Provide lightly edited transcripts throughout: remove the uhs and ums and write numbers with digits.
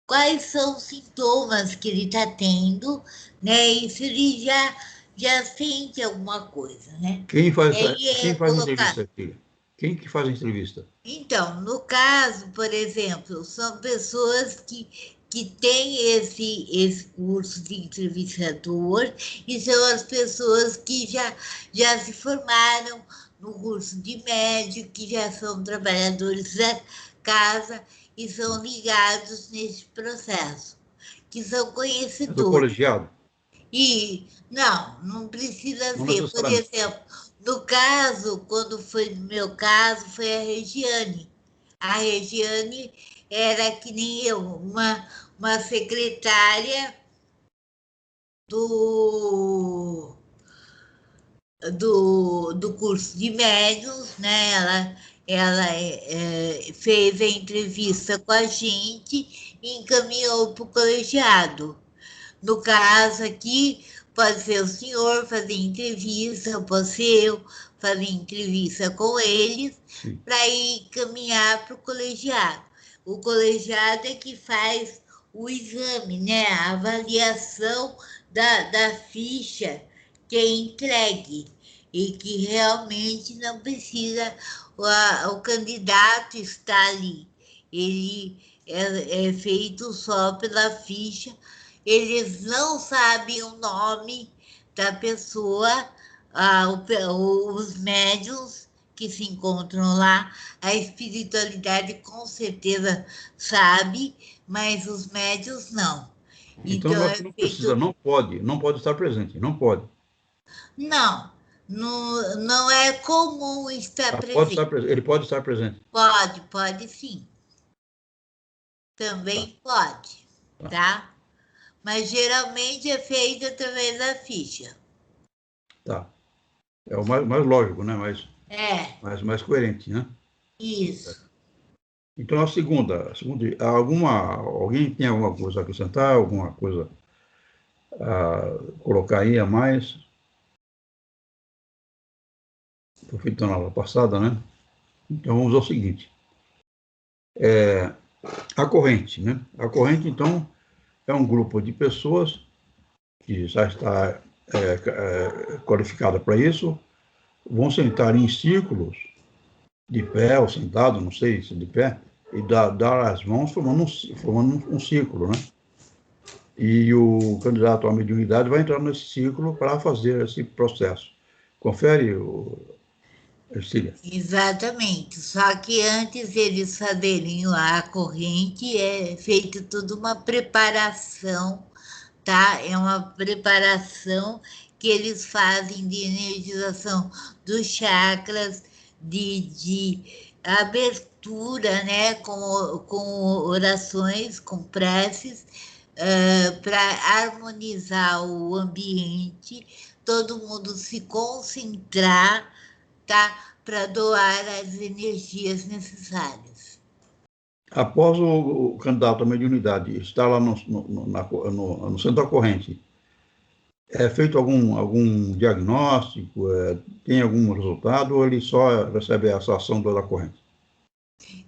quais são os sintomas que ele está tendo, né? E se ele já sente alguma coisa, né? E aí Quem é faz a colocar. entrevista aqui? Quem que faz a entrevista? Então, no caso, por exemplo, são pessoas que têm esse curso de entrevistador e são as pessoas que já se formaram no curso de médico, que já são trabalhadores da casa e são ligados nesse processo, que são É do conhecedores. colegiado? E não precisa Não ser. Por necessariamente. exemplo, no caso, quando foi no meu caso, foi a Regiane. A Regiane era que nem eu, uma secretária do, do curso de médios, né? Ela fez a entrevista com a gente e encaminhou para o colegiado. No caso aqui, pode ser o senhor fazer entrevista, pode ser eu fazer entrevista com eles, Sim. para ir caminhar para o colegiado. O colegiado é que faz o exame, né? A avaliação da ficha que é entregue e que realmente não precisa, o candidato está ali. Ele é feito só pela ficha, eles não sabem o nome da pessoa, os médiuns que se encontram lá, a espiritualidade com certeza sabe, mas os médiuns não. Então, Então eu acho é que não precisa, feito. não pode estar presente, não pode. Não, não é comum estar Ah, pode estar, presente. ele pode estar presente. Pode sim, Tá, também pode, tá, tá? Mas geralmente é feito através da ficha. tá. É o mais lógico, né? É, Mais coerente, né? isso. Então, alguém tem alguma coisa a acrescentar, alguma coisa a colocar aí a mais? Foi feito na aula passada, né? Então, vamos ao seguinte. A corrente, né? A corrente, então, é um grupo de pessoas que já está qualificada para isso, vão sentar em círculos, de pé ou sentado, não sei se de pé, e dar as mãos formando um círculo, né? E o candidato à mediunidade vai entrar nesse círculo para fazer esse processo. Confere, Ercília? Exatamente. Só que antes eles fazerem a corrente, é feita toda uma preparação, tá? É uma preparação que eles fazem de energização dos chakras, de abertura, né? Com orações, com preces, para harmonizar o ambiente, todo mundo se concentrar, tá? Para doar as energias necessárias. Após o candidato à mediunidade estar lá no centro da corrente, é feito algum diagnóstico, tem algum resultado, ou ele só recebe essa ação da corrente?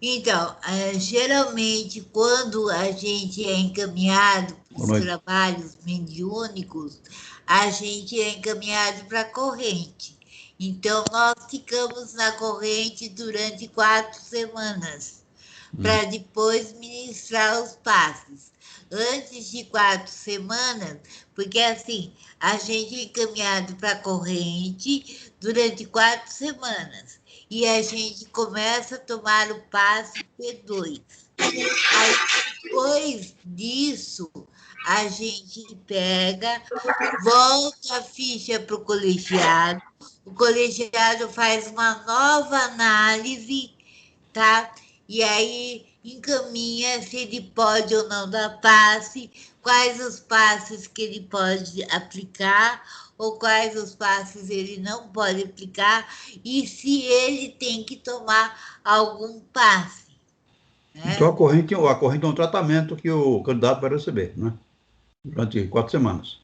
Então, geralmente, quando a gente é encaminhado para Boa os noite. trabalhos mediúnicos, a gente é encaminhado para a corrente. Então, nós ficamos na corrente durante 4 semanas, para depois ministrar os passes. Antes de 4 semanas, porque assim, a gente é encaminhado para a corrente durante 4 semanas e a gente começa a tomar o passe P2. Aí, depois disso, a gente pega, volta a ficha para o colegiado faz uma nova análise, tá? E aí encaminha se ele pode ou não dar passe, quais os passes que ele pode aplicar ou quais os passes ele não pode aplicar e se ele tem que tomar algum passe, Então, né? a corrente é um tratamento que o candidato vai receber, né? Durante 4 semanas.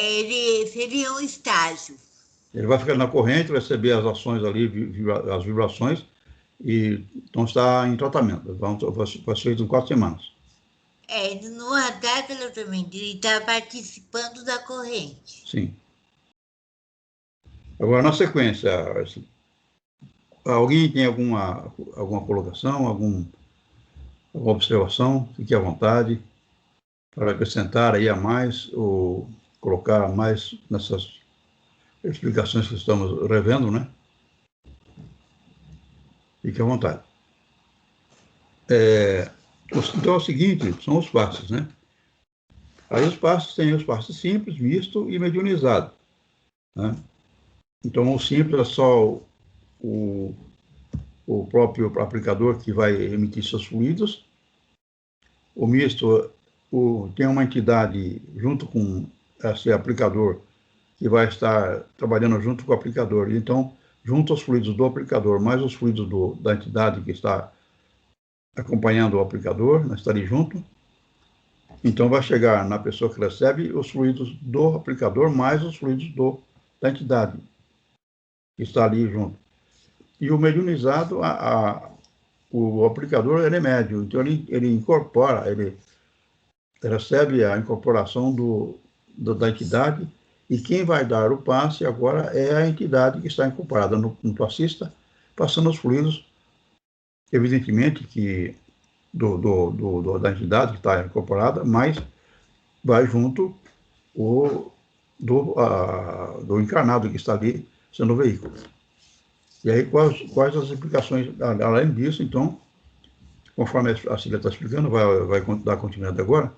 Ele seria um estágio. Ele vai ficar na corrente, vai receber as ações ali, as vibrações, e então está em tratamento. Vai ser feito em 4 semanas. No ataque ao tratamento, ele está participando da corrente. Sim. Agora, na sequência, alguém tem alguma colocação, alguma observação? Fique à vontade para acrescentar aí a mais ou colocar mais nessas explicações que estamos revendo, né? Fique à vontade. Então é o seguinte, são os passes, né? Aí os passes tem os passes simples, misto e mediunizado, né? Então o simples é só o próprio aplicador que vai emitir seus fluidos. O misto tem uma entidade junto com esse aplicador que vai estar trabalhando junto com o aplicador. Então, junto aos fluidos do aplicador, mais os fluidos da entidade que está acompanhando o aplicador, nós estaremos junto. Então, vai chegar na pessoa que recebe os fluidos do aplicador, mais os fluidos da entidade que está ali junto. E o mediunizado, o aplicador, ele é médio, então ele incorpora, ele recebe a incorporação da entidade, e quem vai dar o passe agora é a entidade que está incorporada no passista, passando os fluidos, evidentemente que da entidade que está incorporada, mas vai junto do encarnado que está ali sendo o veículo. E aí, quais as implicações, além disso, então, conforme a Cília está explicando, vai dar continuidade agora,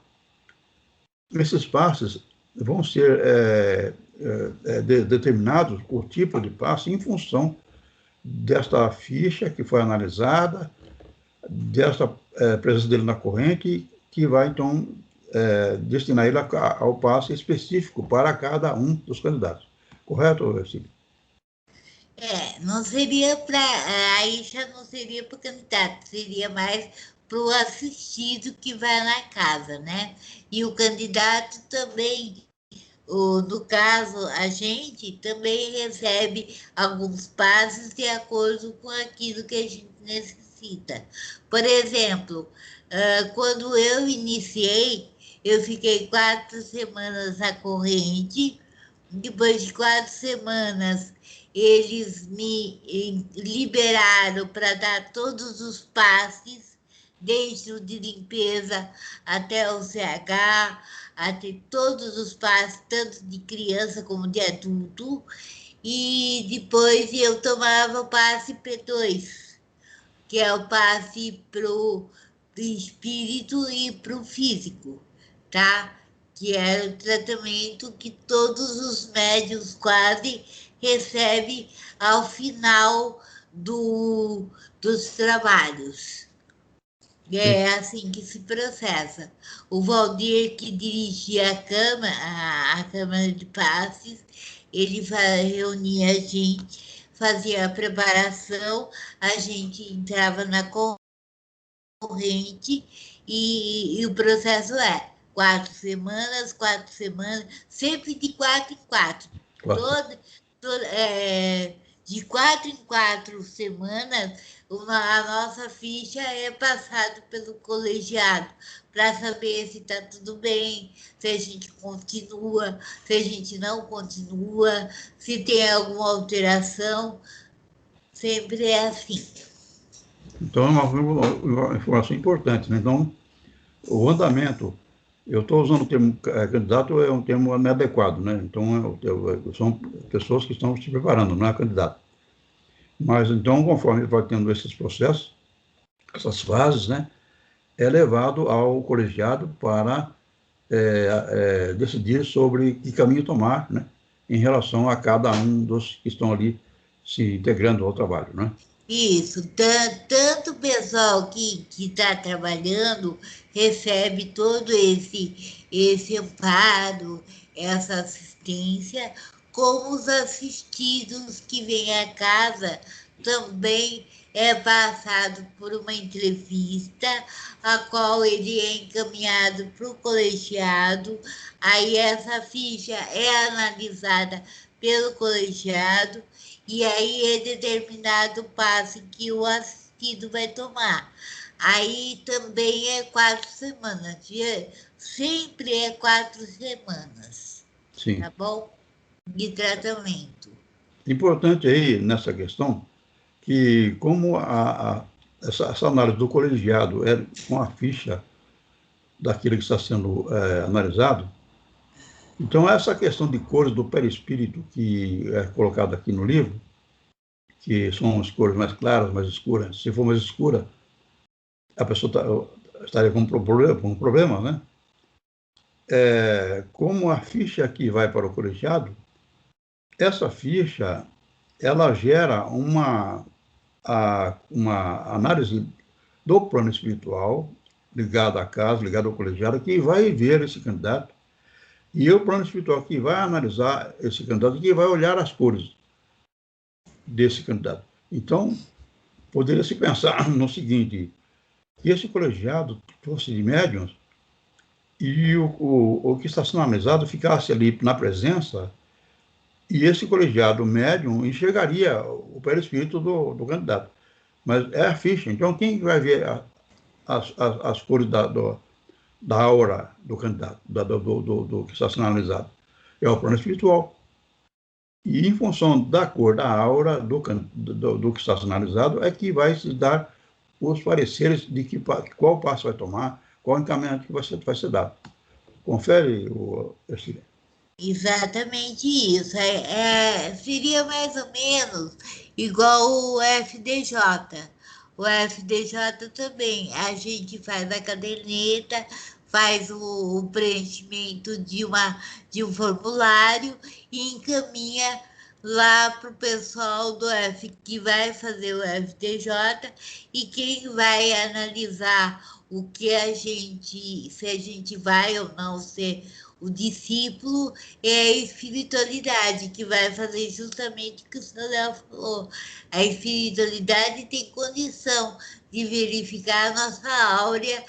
esses passes vão ser determinados, o tipo de passe, em função desta ficha que foi analisada, desta presença dele na corrente, que vai, então, destinar ele ao passe específico para cada um dos candidatos. Correto, Cília? Não seria para. Aí já não seria para o candidato, seria mais para o assistido que vai na casa, né? E o candidato também, no caso, a gente também recebe alguns passos de acordo com aquilo que a gente necessita. Por exemplo, quando eu iniciei, eu fiquei 4 semanas na corrente. Depois de 4 semanas, eles me liberaram para dar todos os passes, desde o de limpeza até o CH, até todos os passes, tanto de criança como de adulto. E depois eu tomava o passe P2, que é o passe para o espírito e para o físico, tá? Que é o tratamento que todos os médios quase recebem ao final dos trabalhos. É assim que se processa. O Valdir, que dirigia a Câmara de Passes, ele reunia a gente, fazia a preparação, a gente entrava na corrente e o processo 4 semanas, sempre de 4 em 4. De 4 em 4 semanas, a nossa ficha é passada pelo colegiado para saber se está tudo bem, se a gente continua, se a gente não continua, se tem alguma alteração. Sempre é assim. Então, é uma informação importante, né? Então, o andamento, eu estou usando o termo candidato, é um termo inadequado, né? Então, são pessoas que estão se preparando, não é candidato. Mas, então, conforme vai tendo esses processos, essas fases, né? É levado ao colegiado para decidir sobre que caminho tomar, né? Em relação a cada um dos que estão ali se integrando ao trabalho, né? Isso, tanto o pessoal que está trabalhando recebe todo esse amparo, essa assistência, como os assistidos que vêm à casa também é passado por uma entrevista, a qual ele é encaminhado para o colegiado, aí essa ficha é analisada pelo colegiado, e aí é determinado o passo que o assistido vai tomar. aí também é 4 semanas. Sempre é 4 semanas, Sim. tá bom? De tratamento. Importante aí nessa questão que como essa análise do colegiado é com a ficha daquilo que está sendo analisado, então essa questão de cores do perispírito que é colocada aqui no livro, que são as cores mais claras, mais escuras, se for mais escura, a pessoa estaria com um problema, né? Como a ficha aqui vai para o colegiado, essa ficha ela gera uma análise do plano espiritual, ligado à casa, ligado ao colegiado, que vai ver esse candidato, e o plano espiritual que vai analisar esse candidato, que vai olhar as cores desse candidato. Então, poderia se pensar no seguinte, que esse colegiado fosse de médiuns, e o que está sendo analisado ficasse ali na presença, e esse colegiado médium enxergaria o perispírito do candidato. Mas é a ficha. Então, quem vai ver as cores da aura do candidato, do que está sendo analisado? É o plano espiritual. E, em função da cor da aura do que está sendo analisado, é que vai se dar os pareceres de qual passo vai tomar, qual encaminhamento que vai ser dado. Confere, Ercília. Exatamente isso. Seria mais ou menos igual o FDJ. O FDJ também. A gente faz a caderneta, faz o preenchimento de um formulário e encaminha lá para o pessoal que vai fazer o FDJ, e quem vai analisar o que se a gente vai ou não ser o discípulo, é a espiritualidade, que vai fazer justamente o que o senhor Léo falou. A espiritualidade tem condição de verificar a nossa áurea,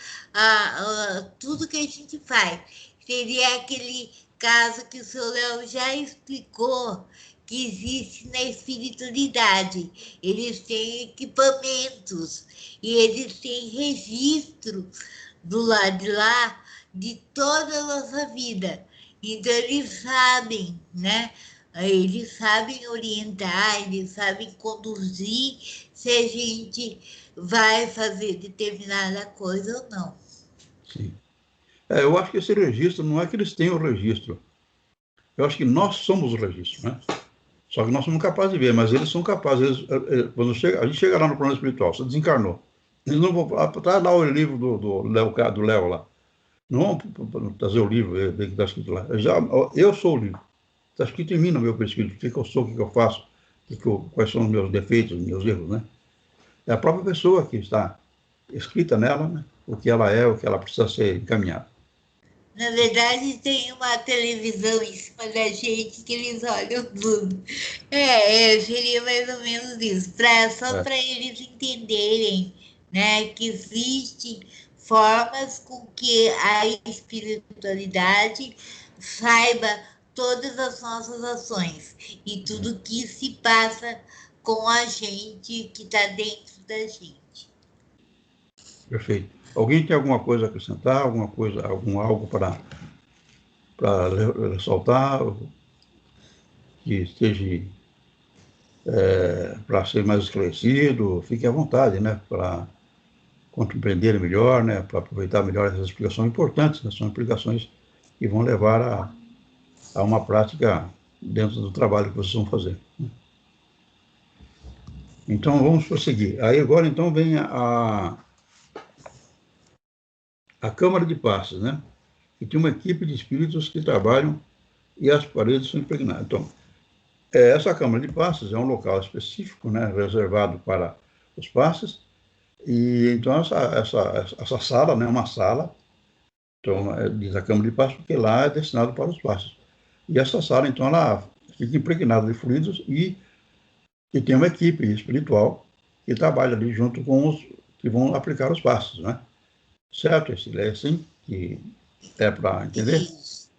tudo que a gente faz. Seria aquele caso que o senhor Léo já explicou, que existe na espiritualidade. Eles têm equipamentos e eles têm registro do lado de lá de toda a nossa vida. Então, eles sabem, né? Eles sabem orientar, eles sabem conduzir se a gente vai fazer determinada coisa ou não. Sim. Eu acho que esse registro, não é que eles tenham o registro. Eu acho que nós somos o registro, né? Só que nós somos capazes de ver, mas eles são capazes. Quando a gente chega lá no plano espiritual, você desencarnou. Eles não vão. Tá lá o livro do Léo lá. Não vão trazer o livro, ver o que está escrito lá. Eu sou o livro. Está escrito em mim, no meu perispírito, o que eu sou, o que eu faço, quais são os meus defeitos, os meus erros, né? É a própria pessoa que está escrita nela, né? O que ela é, o que ela precisa ser encaminhada. Na verdade, tem uma televisão em cima da gente que eles olham tudo. Seria mais ou menos isso, só para eles entenderem, né, que existem formas com que a espiritualidade saiba todas as nossas ações e tudo que se passa com a gente que está dentro da gente. Perfeito. Alguém tem alguma coisa a acrescentar, algo para ressaltar, que esteja para ser mais esclarecido? Fique à vontade, né? Para compreender melhor, né? Para aproveitar melhor essas explicações importantes, né? São explicações que vão levar a uma prática dentro do trabalho que vocês vão fazer. Então, vamos prosseguir. Aí agora, então, vem a Câmara de Passes, né? E tem uma equipe de espíritos que trabalham e as paredes são impregnadas. Então, essa Câmara de Passes é um local específico, né? Reservado para os passes. E então, essa sala, né? Uma sala, então, diz a Câmara de Passes, porque lá é destinado para os passes. E essa sala, então, ela fica impregnada de fluidos e tem uma equipe espiritual que trabalha ali junto com os que vão aplicar os passos, né? Certo, esse é assim que é para entender? Isso.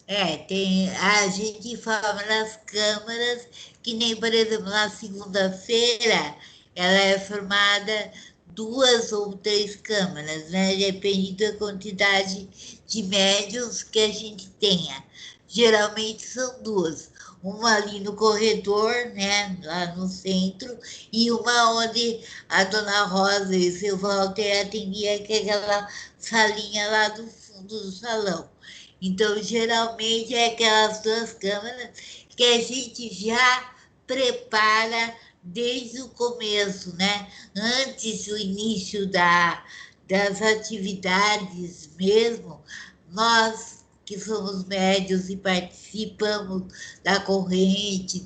A gente forma nas câmaras, que nem, por exemplo, na segunda-feira, ela é formada 2 ou 3 câmaras, né? Depende da quantidade de médiuns que a gente tenha. Geralmente são 2. Uma ali no corredor, né? Lá no centro, e uma onde a Dona Rosa e o seu Walter atendiam, que é aquela salinha lá do fundo do salão. Então, geralmente, é aquelas 2 câmaras que a gente já prepara desde o começo, né? Antes do início das atividades mesmo, nós que somos médios e participamos da corrente,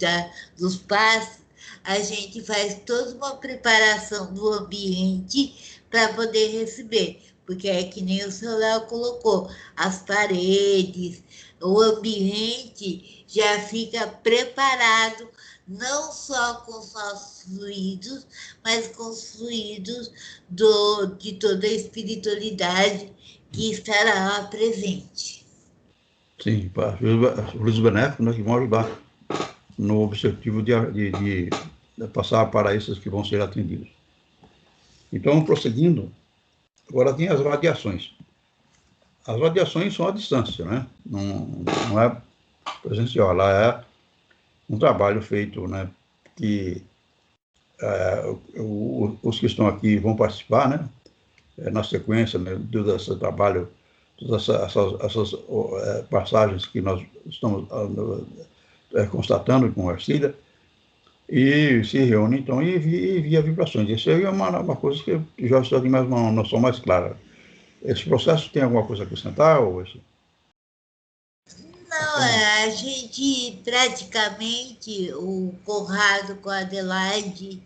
dos passes, a gente faz toda uma preparação do ambiente para poder receber, porque é que nem o seu Léo colocou, as paredes, o ambiente já fica preparado não só com os nossos fluidos, mas com os fluidos de toda a espiritualidade que estará lá presente. Sim, os benéficos, né, que vão ajudar no objetivo de passar para esses que vão ser atendidos. Então, prosseguindo, agora tem as radiações. As radiações são à distância, né? Não é presencial, ela é um trabalho feito, né, que os que estão aqui vão participar, né, na sequência, né, desse trabalho, todas essas passagens que nós estamos constatando com a Arcília, e se reúnem, então, e via vibrações. Isso aí é uma coisa que já está de mais uma noção mais clara. Esse processo tem alguma coisa a acrescentar? Ou isso? Não, a gente praticamente, o Conrado com a Adelaide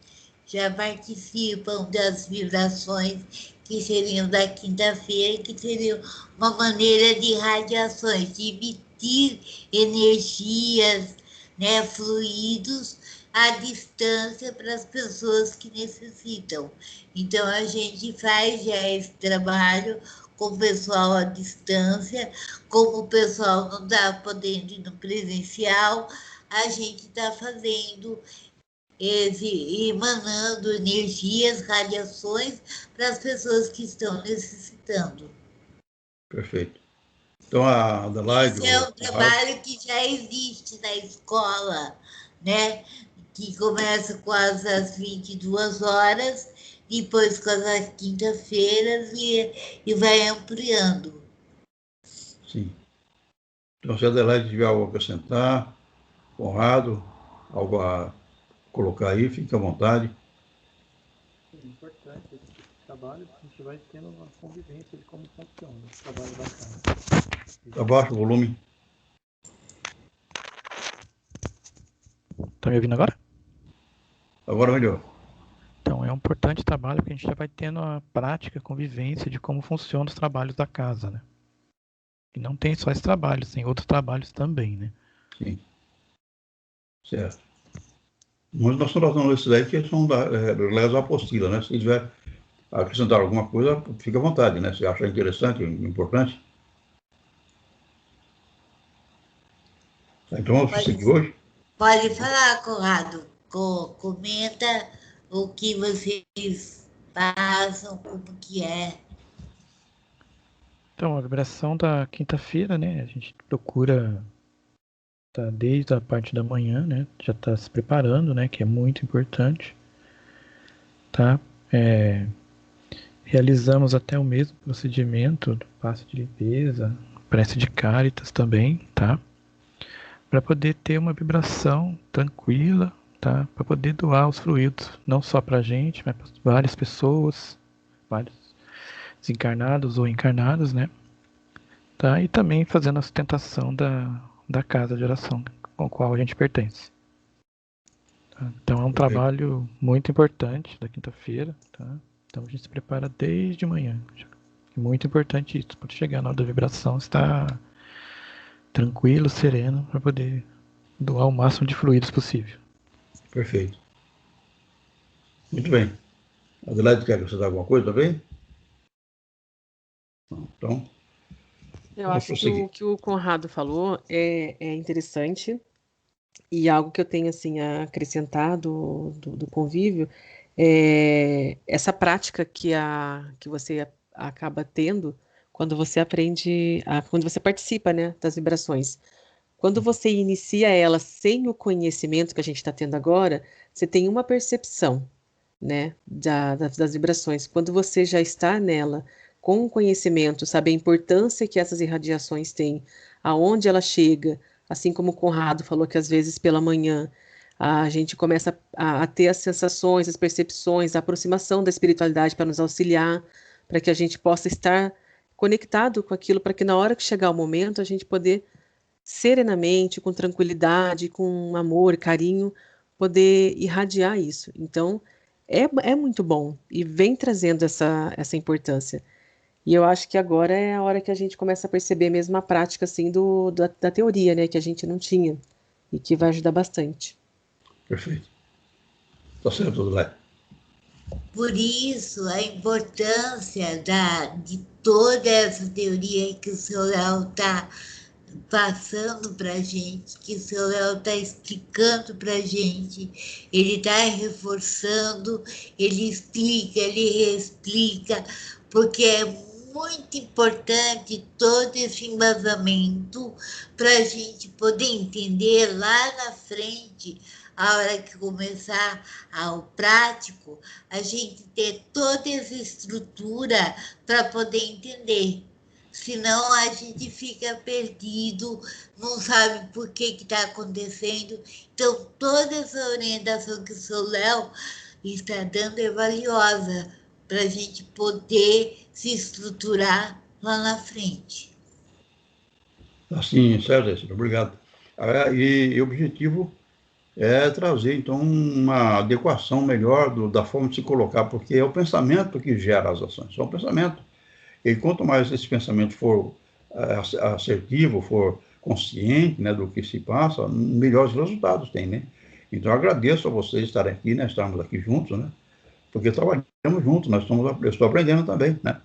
já participam das vibrações que seriam da quinta-feira, que seriam uma maneira de radiações, de emitir energias, né, fluidos à distância para as pessoas que necessitam. Então, a gente faz já esse trabalho com o pessoal à distância, como o pessoal não está podendo ir no presencial, a gente está fazendo, emanando energias, radiações para as pessoas que estão necessitando. Perfeito. Então, a Adelaide... Esse é um trabalho que já existe na escola, né? Que começa com as 22 horas, depois com as quinta-feiras e vai ampliando. Sim. Então, se a Adelaide tiver algo a acrescentar, Conrado, algo a colocar aí, fique à vontade. É importante esse trabalho, a gente vai tendo uma convivência de como funciona o trabalho da casa. Abaixa o volume. Tá me ouvindo agora? Agora melhor. Então, é um importante trabalho porque a gente já vai tendo a prática, a convivência de como funcionam os trabalhos da casa, né? E não tem só esse trabalho, tem outros trabalhos também, né? Sim. Certo. Mas nós estamos tratando esses aí que são relados à apostila, né? Se tiver acrescentar alguma coisa, fica à vontade, né? Se acha interessante, importante. Então, vamos seguir hoje? Pode falar, Conrado. Comenta o que vocês passam, como que é. Então, a vibração da quinta-feira, né? A gente procura tá desde a parte da manhã, né? Já está se preparando, né? Que é muito importante, tá? Realizamos até o mesmo procedimento do passe de limpeza, prece de Cáritas também, tá? Para poder ter uma vibração tranquila, tá? Para poder doar os fluidos, não só para a gente, mas para várias pessoas, vários desencarnados ou encarnados, né? Tá? E também fazendo a sustentação da casa de oração com a qual a gente pertence. Tá? Então é um trabalho muito importante da quinta-feira, tá? Então a gente se prepara desde manhã. É muito importante isso, para chegar na hora da vibração, estar tranquilo, sereno, para poder doar o máximo de fluidos possível. Perfeito. Muito bem. Adelaide, quer acrescentar alguma coisa também? Então, eu acho que o que o Conrado falou é interessante, e algo que eu tenho assim, a acrescentar do convívio essa prática que você acaba tendo quando você aprende, quando você participa, né, das vibrações. Quando você inicia ela sem o conhecimento que a gente está tendo agora, você tem uma percepção, né, das vibrações. Quando você já está nela com o conhecimento, sabe a importância que essas irradiações têm, aonde ela chega, assim como o Conrado falou que às vezes pela manhã a gente começa a ter as sensações, as percepções, a aproximação da espiritualidade para nos auxiliar, para que a gente possa estar conectado com aquilo, para que na hora que chegar o momento a gente poder serenamente, com tranquilidade, com amor, carinho, poder irradiar isso. Então, é muito bom e vem trazendo essa importância. E eu acho que agora é a hora que a gente começa a perceber mesmo a prática assim da teoria, né, que a gente não tinha e que vai ajudar bastante. Perfeito. Está certo, Léo. Por isso, a importância de toda essa teoria que o seu Léo está passando para a gente, que o seu Léo está explicando para a gente, ele está reforçando, ele explica, ele reexplica, porque é muito importante todo esse embasamento para a gente poder entender lá na frente, a hora que começar o prático, a gente ter toda essa estrutura para poder entender. Senão a gente fica perdido, não sabe por que está acontecendo. Então, toda essa orientação que o seu Léo está dando é valiosa para a gente poder se estruturar lá na frente. Assim, certo, obrigado. E o objetivo é trazer, então, uma adequação melhor da forma de se colocar, porque é o pensamento que gera as ações, é o pensamento. E quanto mais esse pensamento for assertivo, for consciente, né, do que se passa, melhores resultados tem, né? Então, eu agradeço a vocês estarem aqui, né, estarmos aqui juntos, né? Porque trabalhamos juntos, eu estou aprendendo também, né?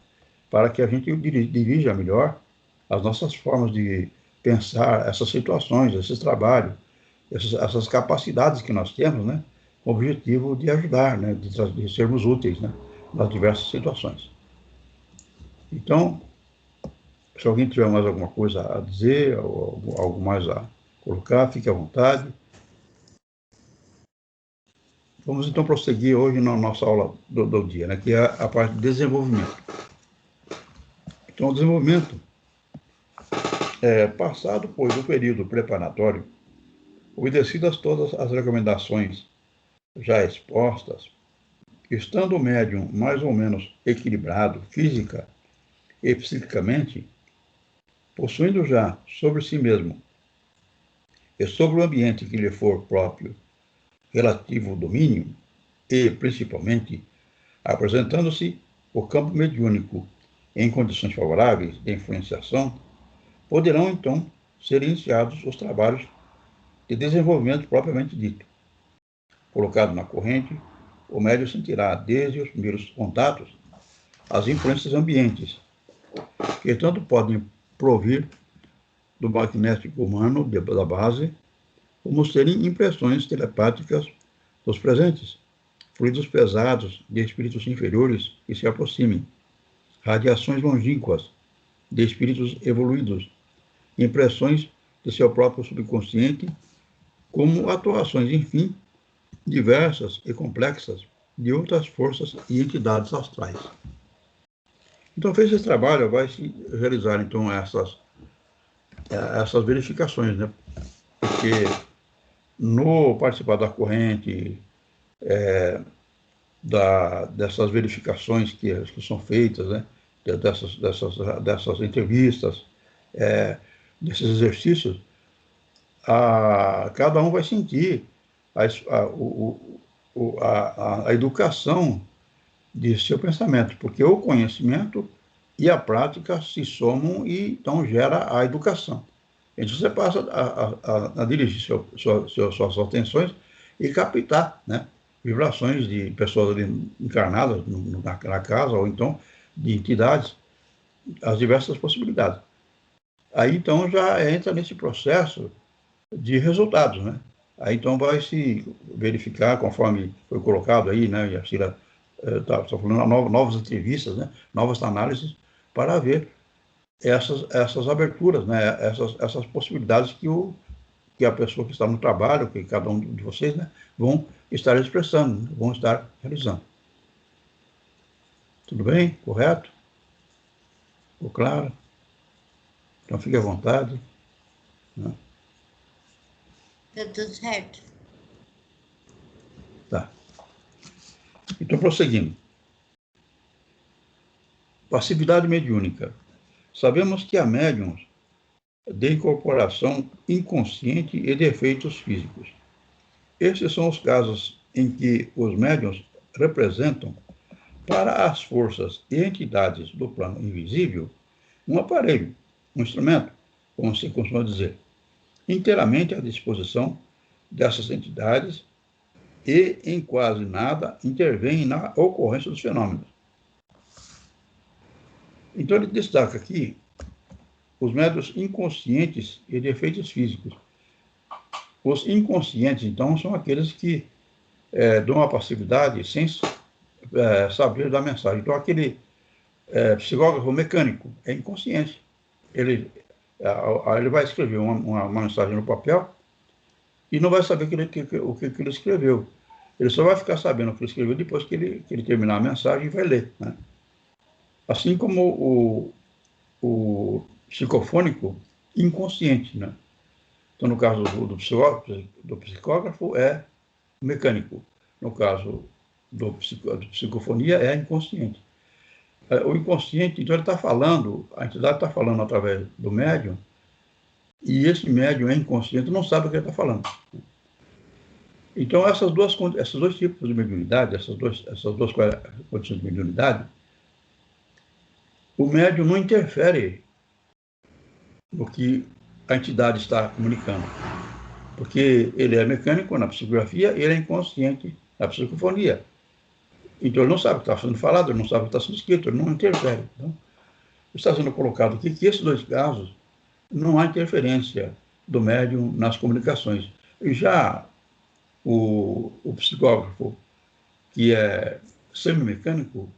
Para que a gente dirija melhor as nossas formas de pensar essas situações, esses trabalhos, essas capacidades que nós temos, né? Com o objetivo de ajudar, né? De sermos úteis, né? Nas diversas situações. Então, se alguém tiver mais alguma coisa a dizer, ou algo mais a colocar, fique à vontade. Vamos então prosseguir hoje na nossa aula do dia, né? Que é a parte de desenvolvimento. Então, o desenvolvimento passado, pois, o período preparatório, obedecidas todas as recomendações já expostas, estando o médium mais ou menos equilibrado física e psiquicamente, possuindo já sobre si mesmo e sobre o ambiente que lhe for próprio relativo domínio e, principalmente, apresentando-se o campo mediúnico em condições favoráveis de influenciação, poderão, então, ser iniciados os trabalhos de desenvolvimento propriamente dito. Colocado na corrente, o médium sentirá, desde os primeiros contatos, as influências ambientes, que tanto podem provir do magnético humano da base, como serem impressões telepáticas dos presentes, fluidos pesados de espíritos inferiores que se aproximem, radiações longínquas de espíritos evoluídos, impressões de seu próprio subconsciente, como atuações, enfim, diversas e complexas de outras forças e entidades astrais. Então, feito esse trabalho, vai se realizar, então, essas verificações, né? Porque no participar da corrente, dessas verificações que são feitas, né? Dessas entrevistas, desses exercícios, cada um vai sentir a educação de seu pensamento, porque o conhecimento e a prática se somam e então gera a educação. Então você passa a dirigir suas atenções e captar, né, vibrações de pessoas ali encarnadas na casa, ou então de entidades, as diversas possibilidades. Aí então já entra nesse processo de resultados, né? Aí então vai se verificar, conforme foi colocado aí, né, e a Cira está falando, novas entrevistas, né, novas análises, para ver essas aberturas, né, essas possibilidades que a pessoa que está no trabalho, que cada um de vocês, né, vão estar expressando, vão estar realizando. Tudo bem? Correto? Ficou claro? Então fique à vontade. Né? Tá tudo certo. Tá. Então, prosseguindo. Passividade mediúnica. Sabemos que há médiuns de incorporação inconsciente e de efeitos físicos. Estes são os casos em que os médiuns representam para as forças e entidades do plano invisível um aparelho, um instrumento, como se costuma dizer, inteiramente à disposição dessas entidades e em quase nada intervêm na ocorrência dos fenômenos. Então ele destaca aqui os médiuns inconscientes e de efeitos físicos. Os inconscientes, então, são aqueles que dão a passividade sem saber da mensagem. Então, aquele psicógrafo mecânico é inconsciente. Ele vai escrever uma mensagem no papel e não vai saber o que ele escreveu. Ele só vai ficar sabendo o que ele escreveu depois que ele terminar a mensagem e vai ler. Né? Assim como o psicofônico inconsciente. Né? Então, no caso do psicógrafo, é mecânico. No caso do psicofonia, é inconsciente. O inconsciente, então, ele está falando, a entidade está falando através do médium, e esse médium é inconsciente, não sabe o que ele está falando. Então, esses dois tipos de mediunidade, essas duas condições de mediunidade, o médium não interfere no que a entidade está comunicando, porque ele é mecânico na psicografia e ele é inconsciente na psicofonia. Então, ele não sabe o que está sendo falado, ele não sabe o que está sendo escrito, ele não interfere. Então, está sendo colocado aqui que esses dois casos não há interferência do médium nas comunicações. E já o psicógrafo, que é semimecânico,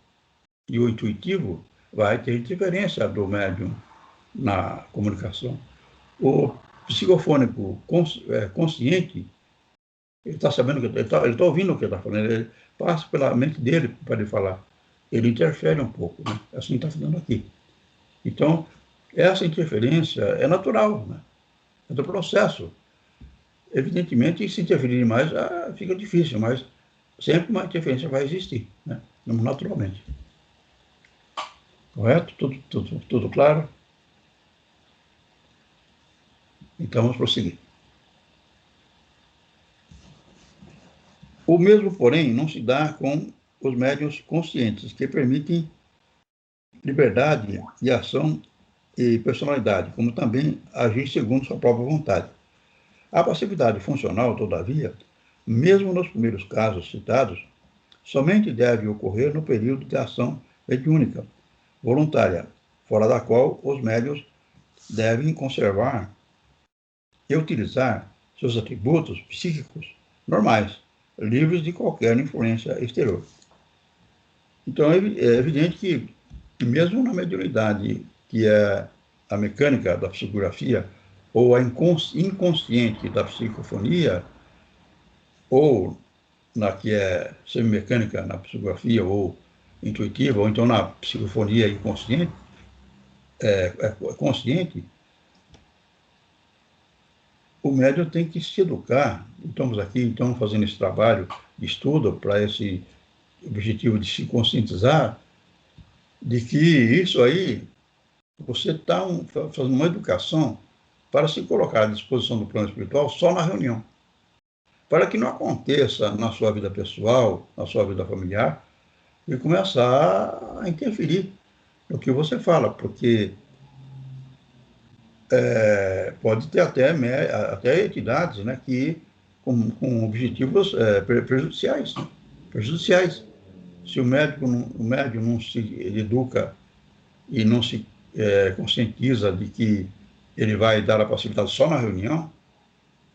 e o intuitivo, vai ter interferência do médium na comunicação. O psicofônico consciente, ele está sabendo, ele está ouvindo o que ele está falando, ele passa pela mente dele para ele falar. Ele interfere um pouco, né? Assim está falando aqui. Então, essa interferência é natural, né? É do processo. Evidentemente, se interferir mais, fica difícil, mas sempre uma interferência vai existir, né? Naturalmente. Correto? Tudo claro? Então, vamos prosseguir. O mesmo, porém, não se dá com os médiuns conscientes, que permitem liberdade de ação e personalidade, como também agir segundo sua própria vontade. A passividade funcional, todavia, mesmo nos primeiros casos citados, somente deve ocorrer no período de ação mediúnica, voluntária, fora da qual os médiuns devem conservar e utilizar seus atributos psíquicos normais, livres de qualquer influência exterior. Então, é evidente que, mesmo na mediunidade, que é a mecânica da psicografia, ou a inconsciente da psicofonia, ou na que é semimecânica na psicografia, ou intuitiva, ou então na psicofonia inconsciente, consciente, o médium tem que se educar. Estamos aqui, então, fazendo esse trabalho de estudo para esse objetivo de se conscientizar de que isso aí, você está fazendo uma educação para se colocar à disposição do plano espiritual só na reunião, para que não aconteça na sua vida pessoal, na sua vida familiar, e começar a interferir no que você fala, porque pode ter até entidades, né, que com objetivos prejudiciais, né? Prejudiciais. Se o médium não se educa e não se conscientiza de que ele vai dar a passividade só na reunião,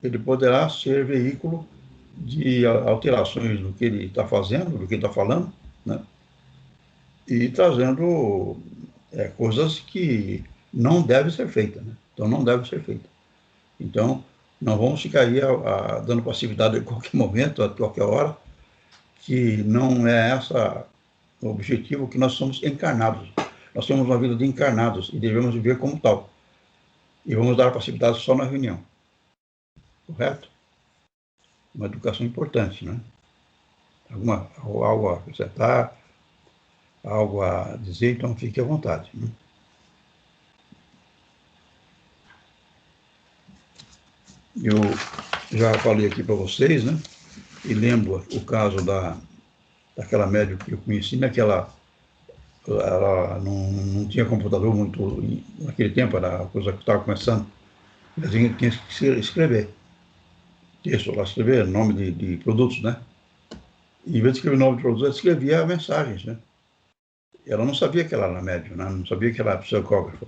ele poderá ser veículo de alterações do que ele está fazendo, do que ele está falando, né? E trazendo coisas que não devem ser feitas, né? Então, não devem ser feitas. Então, não vamos ficar aí dando passividade a qualquer momento, a qualquer hora, que não é esse o objetivo, que nós somos encarnados. Nós temos uma vida de encarnados e devemos viver como tal. E vamos dar passividade só na reunião. Correto? Uma educação importante, né? Algo a acrescentar, algo a dizer, então fique à vontade, né? Eu já falei aqui para vocês, né? E lembro o caso daquela médica que eu conheci, né? Que ela não tinha computador muito naquele tempo, era a coisa que estava começando. Ela tinha que escrever texto, ela escrever nome de produtos, né? E, em vez de escrever nome de produtos, ela escrevia mensagens, né? Ela não sabia que ela era médium, né? Não sabia que ela era psicógrafa.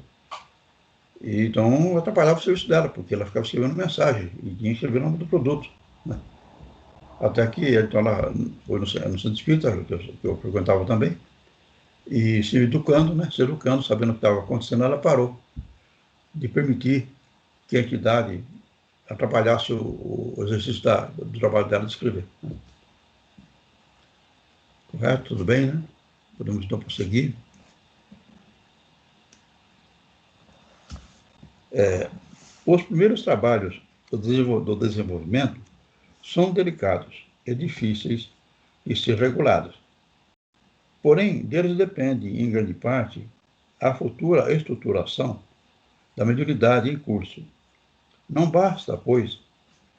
E, então, atrapalhava o serviço dela, porque ela ficava escrevendo mensagem e tinha que escrever o nome do produto, né? Até que então, ela foi no centro espírita, que eu frequentava também, e se educando, né? Se educando, sabendo o que estava acontecendo, ela parou de permitir que a entidade atrapalhasse o exercício do trabalho dela de escrever, né? Correto? Tudo bem, né? Podemos então prosseguir. Os primeiros trabalhos do desenvolvimento são delicados e difíceis de ser regulados. Porém, deles depende, em grande parte, a futura estruturação da mediunidade em curso. Não basta, pois,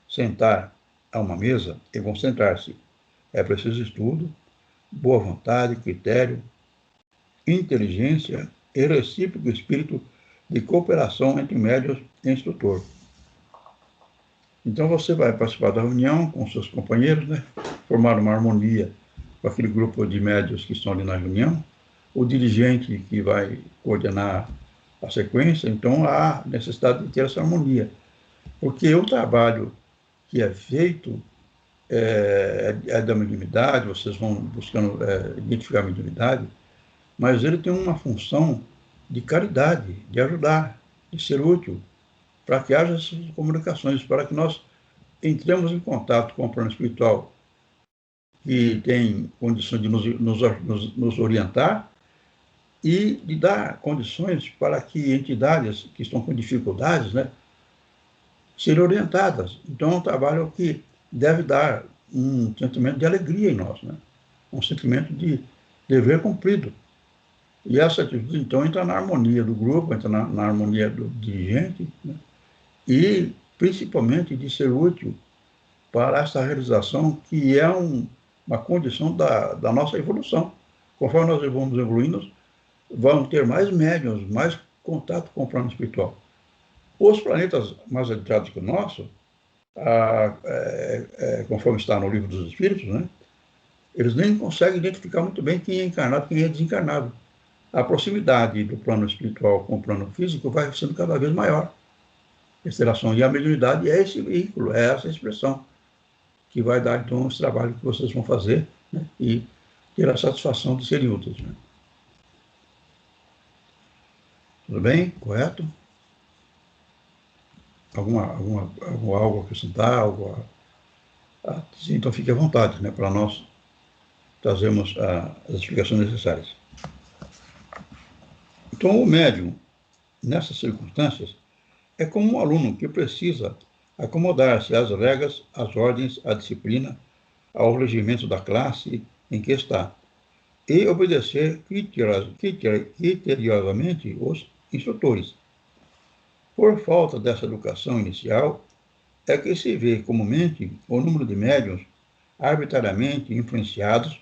sentar a uma mesa e concentrar-se. É preciso estudo, boa vontade, critério, inteligência e recíproco espírito de cooperação entre médiuns e instrutor. Então você vai participar da reunião com seus companheiros, né? Formar uma harmonia com aquele grupo de médiuns que estão ali na reunião, o dirigente que vai coordenar a sequência. Então há necessidade de ter essa harmonia, porque o trabalho que é feito é da mediunidade, vocês vão buscando identificar a mediunidade, mas ele tem uma função de caridade, de ajudar, de ser útil, para que haja essas comunicações, para que nós entremos em contato com o plano espiritual, que tem condições de nos orientar e de dar condições para que entidades que estão com dificuldades, né, serem orientadas. Então, é um trabalho que deve dar um sentimento de alegria em nós, né? Um sentimento de dever cumprido. E essa atitude, então, entra na harmonia do grupo, entra na harmonia do dirigente, né? E, principalmente, de ser útil para essa realização, que é uma condição da nossa evolução. Conforme nós vamos evoluindo, vamos ter mais médiuns, mais contato com o plano espiritual. Os planetas mais adiantados que o nosso, conforme está no Livro dos Espíritos, né, eles nem conseguem identificar muito bem quem é encarnado e quem é desencarnado. A proximidade do plano espiritual com o plano físico vai sendo cada vez maior. E a mediunidade é esse veículo, é essa expressão que vai dar, então, esse trabalho que vocês vão fazer, né, e ter a satisfação de serem úteis, né? Tudo bem? Correto? Algo a acrescentar, algo a dizer? Então, fique à vontade, né, para nós trazermos as explicações necessárias. Então, o médium, nessas circunstâncias, é como um aluno que precisa acomodar-se às regras, às ordens, à disciplina, ao regimento da classe em que está, e obedecer criteriosamente os instrutores. Por falta dessa educação inicial, é que se vê comumente o número de médiuns arbitrariamente influenciados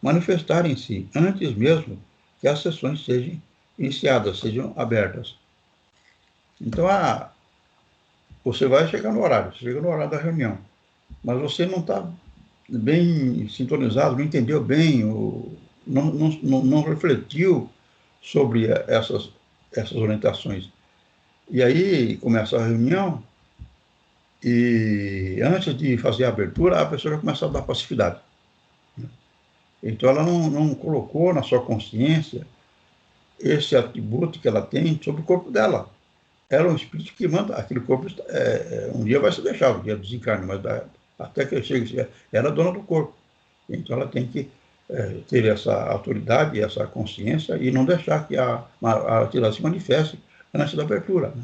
manifestarem-se antes mesmo que as sessões sejam iniciadas, sejam abertas. Então, você vai chegar no horário, você chega no horário da reunião, mas você não está bem sintonizado, não entendeu bem, não refletiu sobre essas orientações. E aí começa a reunião, E antes de fazer a abertura, a pessoa já começa a dar passividade. Então, ela não colocou na sua consciência esse atributo que ela tem sobre o corpo dela. Ela é um espírito que manda, aquele corpo um dia vai se deixar, um dia desencarne, mas até que ele chegue, ela é dona do corpo. Então, ela tem que ter essa autoridade, essa consciência e não deixar que a atividade se manifeste antes da abertura. Né?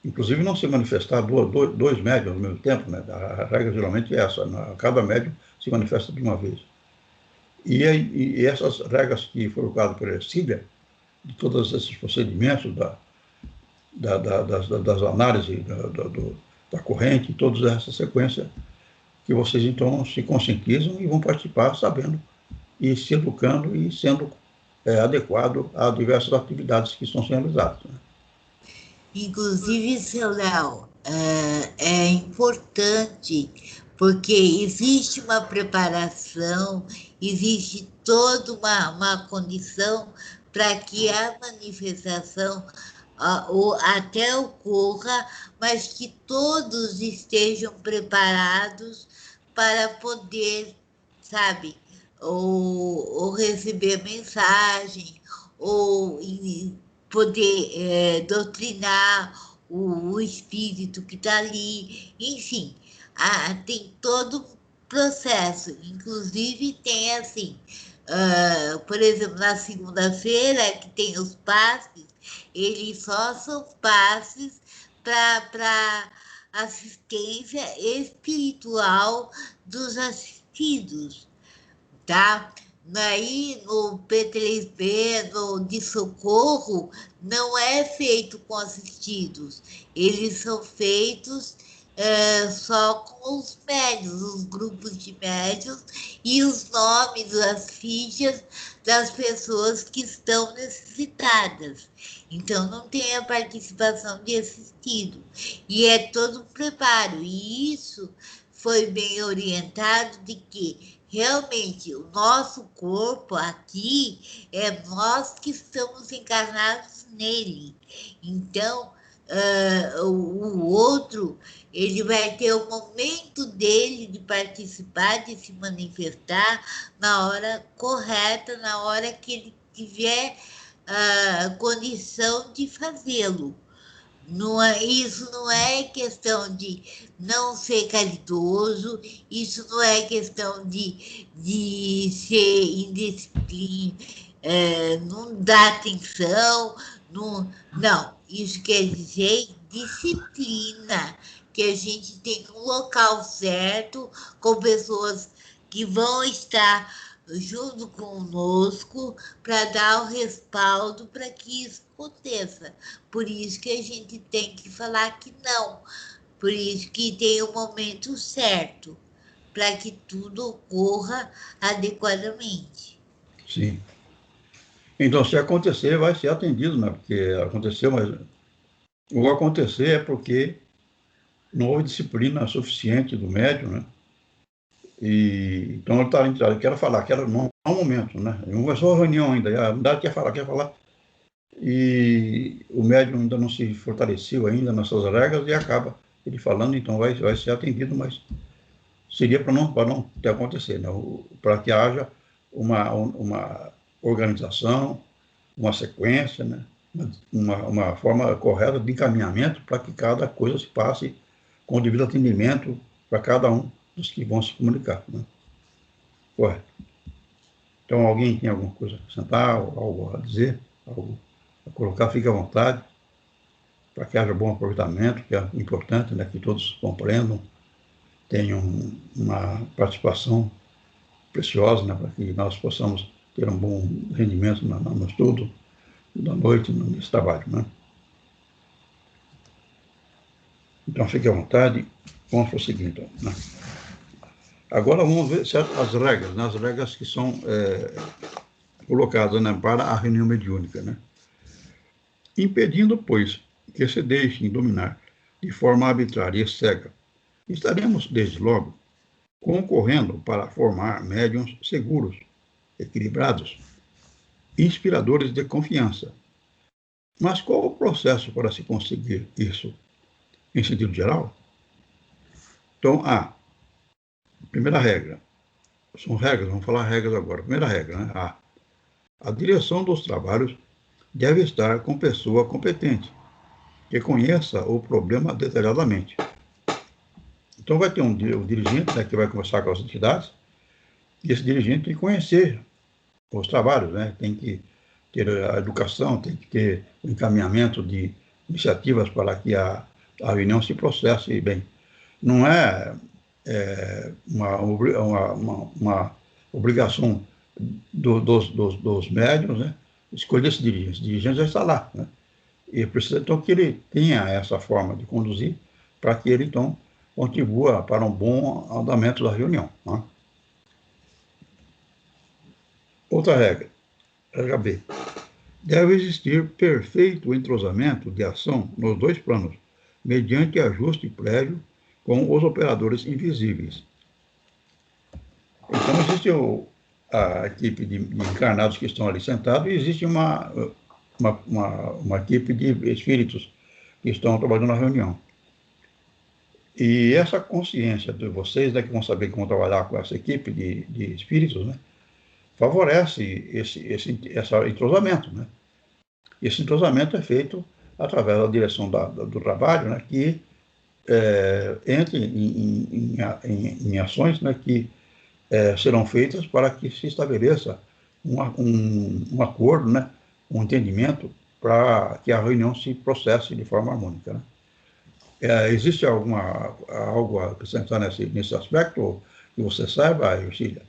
Inclusive, não se manifestar dois médiuns ao mesmo tempo, né? A regra geralmente é essa, né? Cada médium se manifesta de uma vez. E essas regras que foram colocadas por Ercília, de todos esses procedimentos das análises da corrente, toda essa sequência, que vocês então se conscientizam e vão participar sabendo e se educando e sendo adequado a diversas atividades que estão sendo realizadas. Né? Inclusive, seu Léo, é importante, porque existe uma preparação, existe toda uma condição para que a manifestação até ocorra, mas que todos estejam preparados para poder, sabe, ou receber mensagem, ou poder doutrinar o espírito que está ali, enfim, tem todo o processo, inclusive tem assim, por exemplo, na segunda-feira, que tem os passes, eles só são passes para assistência espiritual dos assistidos, tá? Aí no P3B, no de socorro, não é feito com assistidos, eles são feitos só com os médios, os grupos de médios e os nomes, as fichas das pessoas que estão necessitadas. Então, não tem a participação de assistido. E é todo um preparo. E isso foi bem orientado de que realmente o nosso corpo aqui é nós que estamos encarnados nele. Então, o outro, ele vai ter o momento dele de participar, de se manifestar na hora correta, na hora que ele tiver condição de fazê-lo. Isso não é questão de não ser caridoso, isso não é questão de ser indisciplina, não dar atenção, não, isso quer dizer disciplina, que a gente tem um local certo, com pessoas que vão estar junto conosco para dar o respaldo para que isso aconteça. Por isso que a gente tem que falar que não. Por isso que tem o momento certo para que tudo ocorra adequadamente. Sim. Então, se acontecer, vai ser atendido, né? Porque aconteceu, mas o acontecer é porque não houve disciplina suficiente do médium, né? E, então, ele está interessado, quero falar, não há um momento, né? Não começou a reunião ainda, a unidade quer falar. E o médium ainda não se fortaleceu ainda nessas regras e acaba ele falando, então vai ser atendido, mas seria para não ter acontecer, né? Para que haja uma organização, uma sequência, né? Uma forma correta de encaminhamento para que cada coisa se passe com o devido atendimento para cada um dos que vão se comunicar. Né? Correto. Então, alguém tem alguma coisa a acrescentar, algo a dizer, algo a colocar, fique à vontade, para que haja bom aproveitamento, que é importante, né? Que todos compreendam, tenham uma participação preciosa, né? Para que nós possamos ter um bom rendimento no estudo da noite, nesse trabalho. Né? Então, fique à vontade. Vamos prosseguir, então. Né? Agora, vamos ver as regras, né? As regras que são colocadas, né, para a reunião mediúnica. Né? Impedindo, pois, que se deixem dominar de forma arbitrária e cega, estaremos, desde logo, concorrendo para formar médiuns seguros, equilibrados, inspiradores de confiança. Mas qual o processo para se conseguir isso? Em sentido geral, Então, primeira regra. São regras, vamos falar regras agora. Primeira regra, né? A direção dos trabalhos deve estar com pessoa competente, que conheça o problema detalhadamente. Então, vai ter um dirigente, né, que vai conversar com as entidades, e esse dirigente tem que conhecer os trabalhos, né? Tem que ter a educação, tem que ter o encaminhamento de iniciativas para que a reunião se processe bem. Não é, uma obrigação dos médiuns, né, escolher esse dirigente. Esse dirigente já está lá, né? E precisa, então, que ele tenha essa forma de conduzir para que ele, então, contribua para um bom andamento da reunião, né? Outra regra, regra B. Deve existir perfeito entrosamento de ação nos dois planos, mediante ajuste prévio com os operadores invisíveis. Então, existe a equipe de encarnados que estão ali sentados e existe uma equipe de espíritos que estão trabalhando na reunião. E essa consciência de vocês, né, que vão saber como trabalhar com essa equipe de espíritos, né, favorece esse entrosamento, né? Esse entrosamento é feito através da direção do trabalho, né, que entre em ações, né, que serão feitas para que se estabeleça um acordo, né, um entendimento para que a reunião se processe de forma harmônica, né? Existe algo a acrescentar nesse aspecto que você saiba, Ercília?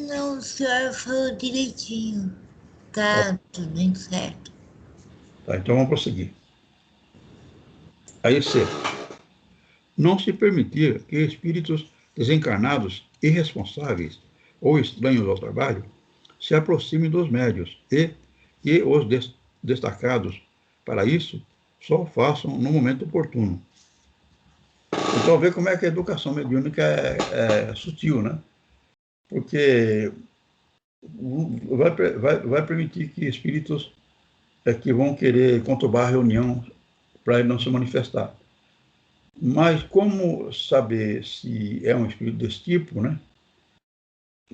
Não, o senhor falou direitinho. Tá tudo bem certo. Tá, então vamos prosseguir. Aí, C. Não se permitir que espíritos desencarnados, irresponsáveis ou estranhos ao trabalho se aproximem dos médios e que os destacados para isso só o façam no momento oportuno. Então, vê como é que a educação mediúnica é sutil, né? Porque vai permitir que espíritos que vão querer conturbar a reunião para ele não se manifestar. Mas como saber se é um espírito desse tipo, né?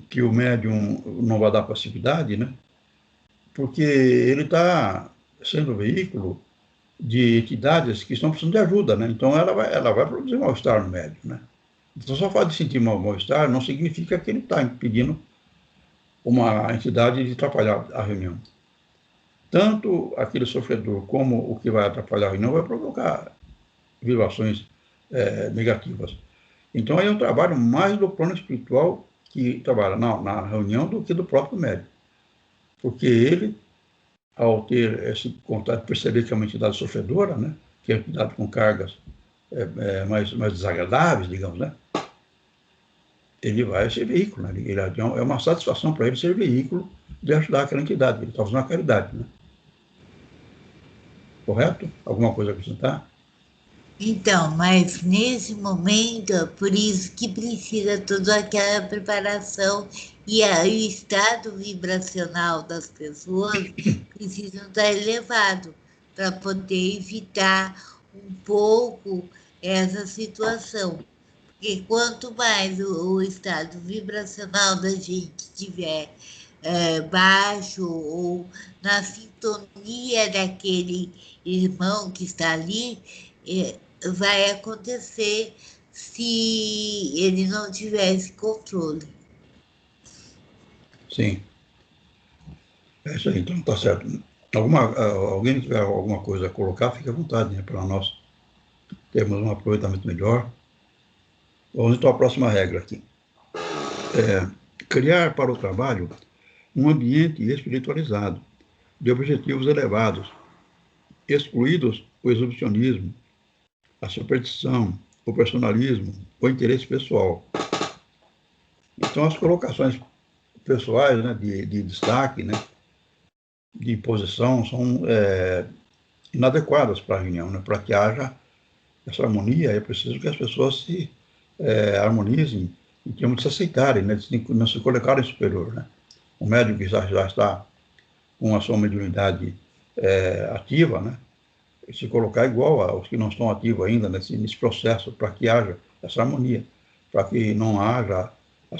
Que o médium não vai dar passividade, né? Porque ele está sendo veículo de entidades que estão precisando de ajuda, né? Então ela vai produzir mal-estar no médium, né? Então só o fato de sentir mal-estar não significa que ele está impedindo uma entidade de atrapalhar a reunião. Tanto aquele sofredor como o que vai atrapalhar a reunião vai provocar vibrações negativas. Então aí é um trabalho mais do plano espiritual que trabalha na reunião do que do próprio médium. Porque ele, ao ter esse contato, perceber que é uma entidade sofredora, né, que é uma entidade com cargas mais desagradáveis, digamos, né, ele vai ser veículo, né, é uma satisfação para ele ser veículo de ajudar aquela entidade, ele está fazendo uma caridade, né? Correto? Alguma coisa a acrescentar? Então, mas nesse momento, é por isso que precisa toda aquela preparação e o estado vibracional das pessoas precisa estar elevado para poder evitar um pouco essa situação. Porque quanto mais o estado vibracional da gente estiver baixo ou na sintonia daquele irmão que está ali, vai acontecer se ele não tivesse controle. Sim. É isso aí, então tá certo. Alguém tiver alguma coisa a colocar, fique à vontade, né, para nós termos um aproveitamento melhor. Vamos então à próxima regra aqui. Criar para o trabalho um ambiente espiritualizado, de objetivos elevados, excluídos o exibicionismo, a superstição, o personalismo, o interesse pessoal. Então, as colocações pessoais, né, de destaque, né, de posição, são inadequadas para a reunião, né? Para que haja essa harmonia, é preciso que as pessoas se harmonizem em termos de se aceitarem, né, de não se colocarem superior, né? O médium que já está com a sua mediunidade ativa, né, se colocar igual aos que não estão ativos ainda nesse processo, para que haja essa harmonia, para que não haja a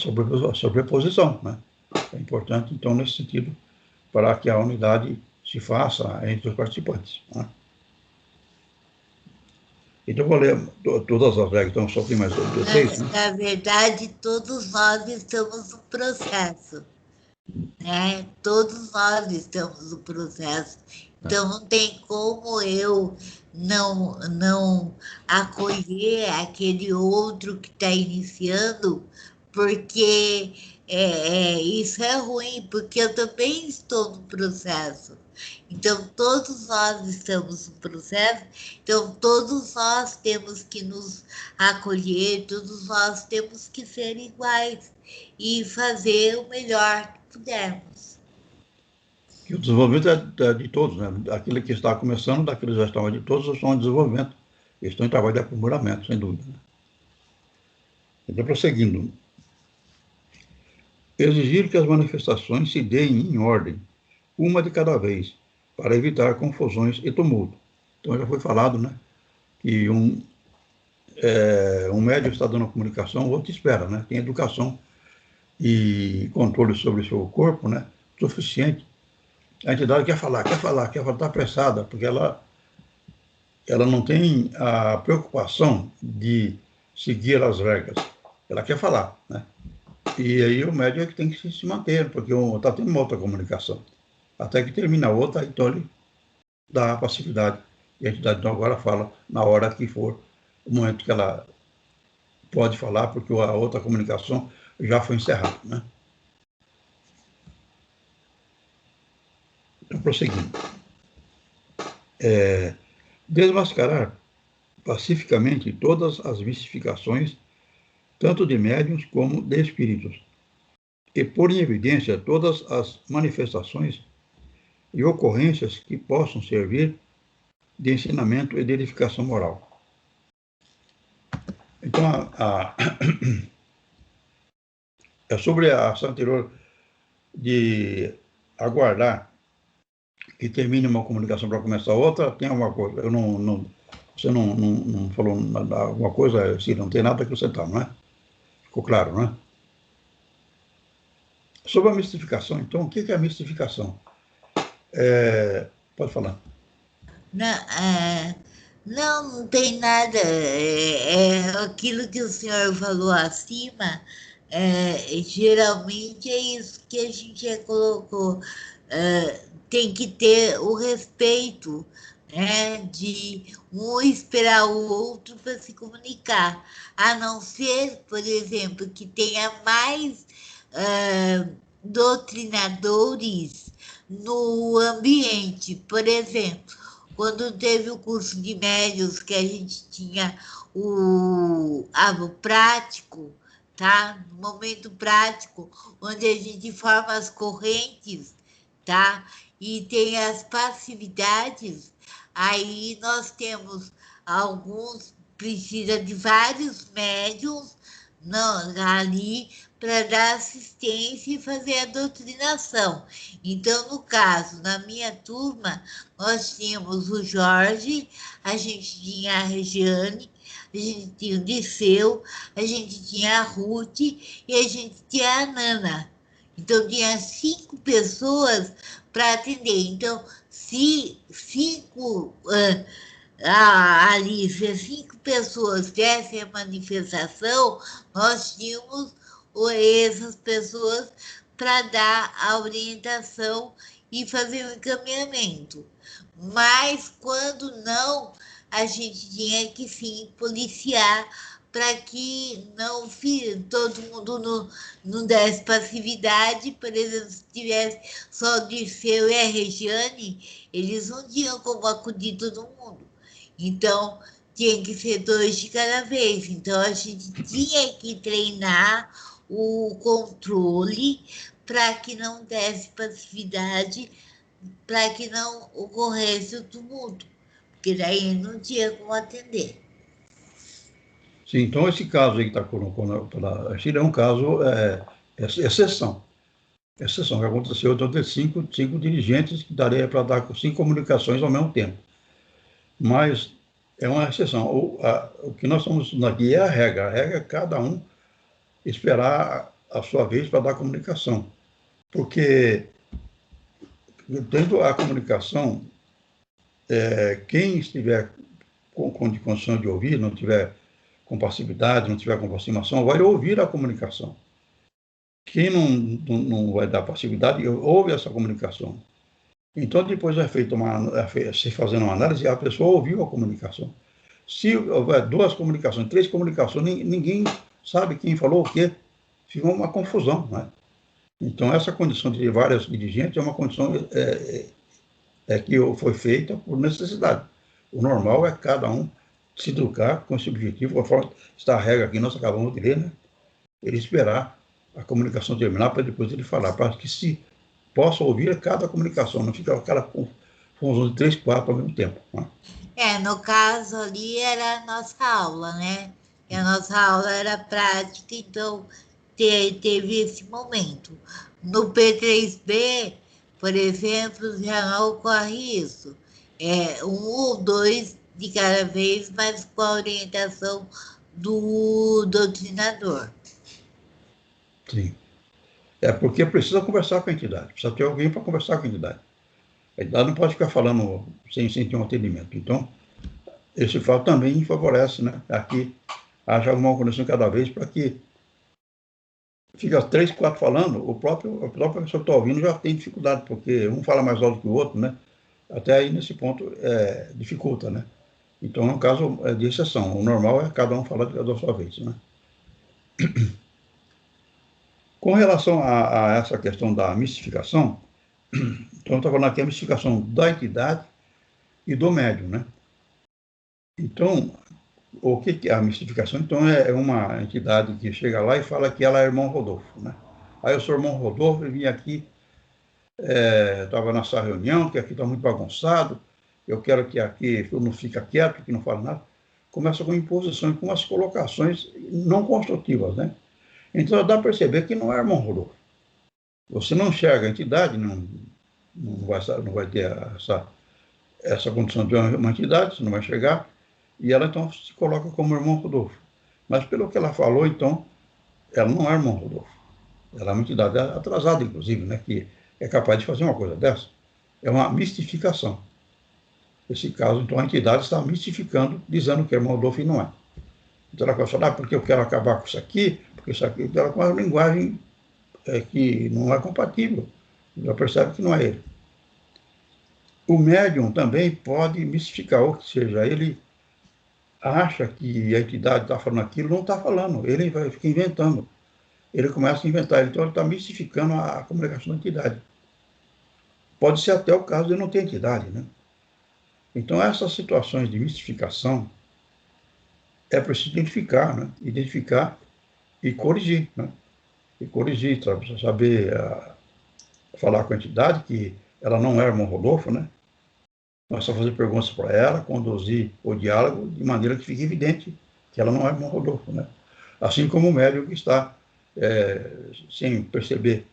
sobreposição, né? É importante, então, nesse sentido, para que a unidade se faça entre os participantes, né? Então, vou ler todas as regras, então só tem mais 6, né? Na verdade, todos nós estamos no processo, né? Todos nós estamos no processo. Então, não tem como eu não acolher aquele outro que está iniciando, porque isso é ruim, porque eu também estou no processo. Então, todos nós estamos no processo, então, todos nós temos que nos acolher, todos nós temos que ser iguais e fazer o melhor que pudermos. E o desenvolvimento é de todos, né? Aquele que está começando, daqueles que já estão de todos, estão em desenvolvimento. Eles estão em trabalho de aprimoramento, sem dúvida, né? Então, prosseguindo. Exigir que as manifestações se deem em ordem, uma de cada vez, para evitar confusões e tumulto. Então, já foi falado, né, que um médium está dando comunicação, o outro espera, né? Tem educação e controle sobre o seu corpo, né, suficiente. A entidade quer falar, está apressada, porque ela não tem a preocupação de seguir as regras. Ela quer falar, né? E aí o médium é que tem que se manter, porque está tendo uma outra comunicação. Até que termina a outra, então ele dá a passividade. E a entidade então agora fala na hora que for o momento que ela pode falar, porque a outra comunicação já foi encerrada, né? Então, prosseguindo. Desmascarar pacificamente todas as mistificações, tanto de médiuns como de espíritos, e pôr em evidência todas as manifestações e ocorrências que possam servir de ensinamento e de edificação moral. Então, é sobre a ação anterior de aguardar que termine uma comunicação para começar outra, tem alguma coisa? Você não falou alguma coisa, se não tem nada a acrescentar, não é? Ficou claro, não é? Sobre a mistificação, então, o que é a mistificação? Pode falar. Não tem nada. Aquilo que o senhor falou acima, geralmente é isso que a gente já colocou. Tem que ter o respeito, né, de um esperar o outro para se comunicar, a não ser, por exemplo, que tenha mais doutrinadores no ambiente. Por exemplo, quando teve o curso de médiuns, que a gente tinha o prático, tá? No momento prático, onde a gente forma as correntes, tá? E tem as passividades, aí nós temos alguns, precisa de vários médiuns ali para dar assistência e fazer a doutrinação. Então, no caso, na minha turma, nós tínhamos o Jorge, a gente tinha a Regiane, a gente tinha o Disseu, a gente tinha a Ruth e a gente tinha a Nana. Então, tinha 5 pessoas para atender. Então, se 5 pessoas dessem a manifestação, nós tínhamos essas pessoas para dar a orientação e fazer o encaminhamento. Mas, quando não, a gente tinha que, sim, policiar para que todo mundo não desse passividade. Por exemplo, se tivesse só o Dirceu e a Regiane, eles não tinham como acudir todo mundo. Então, tinha que ser 2 de cada vez. Então, a gente tinha que treinar o controle para que não desse passividade, para que não ocorresse o tumulto, porque daí não tinha como atender. Sim, então esse caso aí que está colocando pela Chile é um caso, exceção. Exceção, que aconteceu então de 5 dirigentes que daria para dar 5 comunicações ao mesmo tempo. mas é uma exceção. O que nós estamos estudando aqui é a regra. A regra é cada um esperar a sua vez para dar comunicação. Porque, tendo a comunicação, quem estiver com condição de ouvir, não tiver com passividade, não tiver com aproximação, vai ouvir a comunicação. Quem não vai dar passividade, ouve essa comunicação. Então, depois se fazendo uma análise, a pessoa ouviu a comunicação. Se houver 2 comunicações, 3 comunicações, ninguém sabe quem falou o quê. Fica uma confusão, né? Então, essa condição de várias dirigentes é uma condição que foi feita por necessidade. O normal é cada um se educar com esse objetivo, conforme está a regra aqui, nós acabamos de ler, né? Ele esperar a comunicação terminar para depois ele falar, para que se possa ouvir cada comunicação, não fica aquela confusão de 3, 4 ao mesmo tempo, né? No caso ali era a nossa aula, né? E a nossa aula era prática, então teve esse momento. No P3B, por exemplo, já não ocorre isso. 1 ou 2 de cada vez, mas com a orientação do doutrinador. Sim. Porque precisa conversar com a entidade, precisa ter alguém para conversar com a entidade. A entidade não pode ficar falando sem ter um atendimento. Então, esse fato também favorece, né? Aqui haja alguma condição cada vez para que fica 3, 4 falando, a própria pessoa que está ouvindo já tem dificuldade, porque um fala mais alto que o outro, né? Até aí, nesse ponto, dificulta, né? Então, é um caso de exceção. O normal é cada um falar da sua vez, né? Com relação a essa questão da mistificação, então, eu estou falando aqui a mistificação da entidade e do médium, né? Então, o que é a mistificação? Então, é uma entidade que chega lá e fala que ela é irmão Rodolfo, né? Aí eu sou irmão Rodolfo, eu vim aqui, estava nessa reunião, que aqui está muito bagunçado, eu quero que aqui eu não fique quieto, que não fale nada. Começa com imposições, com as colocações não construtivas, né? Então, dá para perceber que não é irmão Rodolfo. Você não enxerga a entidade, não vai ter essa condição de uma entidade, você não vai enxergar, e ela, então, se coloca como irmão Rodolfo. Mas, pelo que ela falou, então, ela não é irmão Rodolfo. Ela é uma entidade atrasada, inclusive, né, que é capaz de fazer uma coisa dessa. É uma mistificação. Nesse caso, então, a entidade está mistificando, dizendo que é irmão Rodolfo e não é. Então, ela vai falar, porque eu quero acabar com isso aqui, porque isso aqui, ela com uma linguagem que não é compatível. Já percebe que não é ele. O médium também pode mistificar, ou seja, ele acha que a entidade está falando aquilo, não está falando, ele fica inventando. Ele começa a inventar, então ele está mistificando a comunicação da entidade. Pode ser até o caso de não ter entidade, né? Então, essas situações de mistificação é preciso identificar, né? Identificar e corrigir, né? E corrigir, saber falar com a entidade que ela não é irmão Rodolfo, né? Nós só fazer perguntas para ela, conduzir o diálogo de maneira que fique evidente que ela não é irmão Rodolfo, né? Assim como o médium que está, sem perceber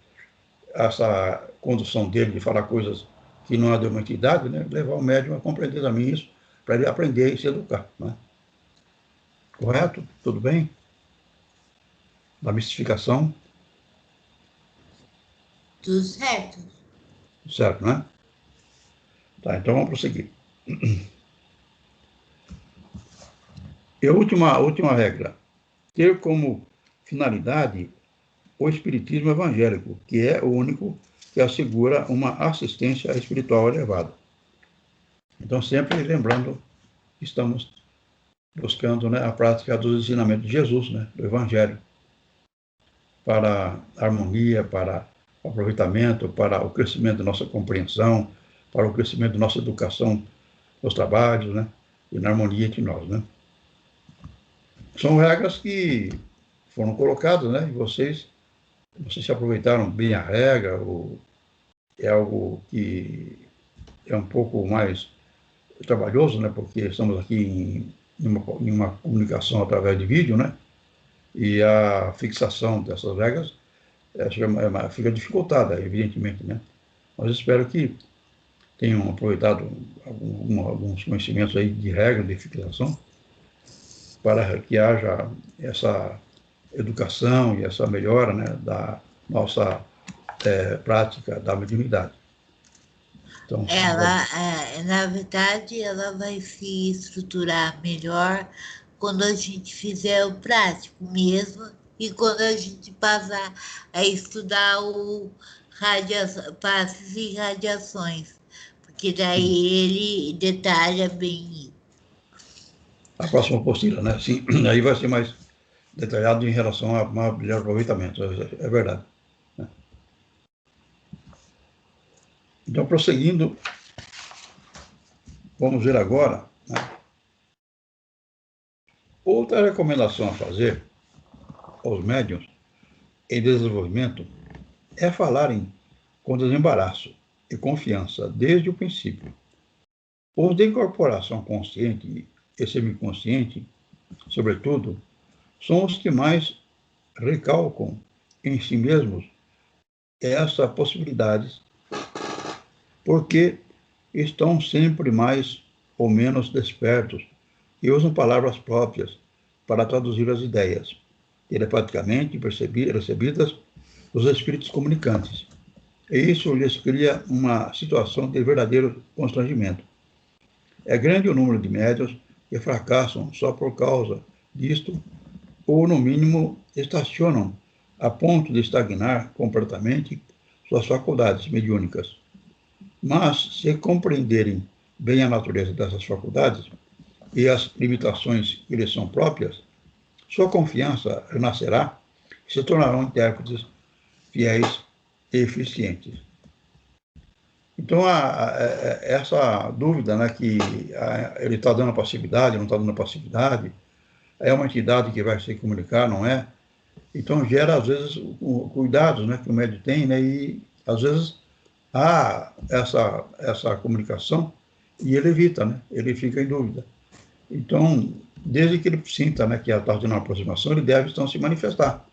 essa condução dele de falar coisas que não é de uma entidade, né? Levar o médium a compreender também isso, para ele aprender e se educar, né? Correto? Tudo bem? Da mistificação? Tudo certo. Certo, né? Tá, então vamos prosseguir. E a última regra. Ter como finalidade o espiritismo evangélico, que é o único que assegura uma assistência espiritual elevada. Então, sempre lembrando que estamos buscando, né, a prática dos ensinamentos de Jesus, né, do Evangelho, para a harmonia, para o aproveitamento, para o crescimento da nossa compreensão, para o crescimento da nossa educação nos trabalhos, né, e na harmonia entre nós, né. São regras que foram colocadas, né, e vocês se aproveitaram bem a regra, ou é algo que é um pouco mais trabalhoso, né, porque estamos aqui em uma comunicação através de vídeo, né, e a fixação dessas regras fica dificultada, evidentemente, né. Mas espero que tenham aproveitado alguns conhecimentos aí de regra de fixação, para que haja essa educação e essa melhora, né, da nossa prática da mediunidade. Então, na verdade, ela vai se estruturar melhor quando a gente fizer o prático mesmo e quando a gente passar a estudar o passes e radiações, porque daí ele detalha bem isso. A próxima apostila, né? Sim, aí vai ser mais detalhado em relação a melhor aproveitamento, é verdade. Né? Então, prosseguindo, vamos ver agora, né? Outra recomendação a fazer aos médiuns em desenvolvimento é falarem com desembaraço e confiança desde o princípio. Os de incorporação consciente e semiconsciente, sobretudo, são os que mais recalcam em si mesmos essa possibilidade, porque estão sempre mais ou menos despertos e usam palavras próprias para traduzir as ideias, telepaticamente recebidas dos espíritos comunicantes. E isso lhes cria uma situação de verdadeiro constrangimento. É grande o número de médiuns que fracassam só por causa disto, ou, no mínimo, estacionam a ponto de estagnar completamente suas faculdades mediúnicas. Mas, se compreenderem bem a natureza dessas faculdades e as limitações que lhes são próprias, sua confiança renascerá e se tornarão intérpretes fiéis e eficientes. Então, essa dúvida, né, que ele está dando passividade, não está dando passividade, é uma entidade que vai se comunicar, não é? Então, gera, às vezes, cuidados, né, que o médium tem, né, e, às vezes, há essa comunicação e ele evita, né, ele fica em dúvida. Então, desde que ele sinta, né, que está tendo uma aproximação, ele deve, então, se manifestar.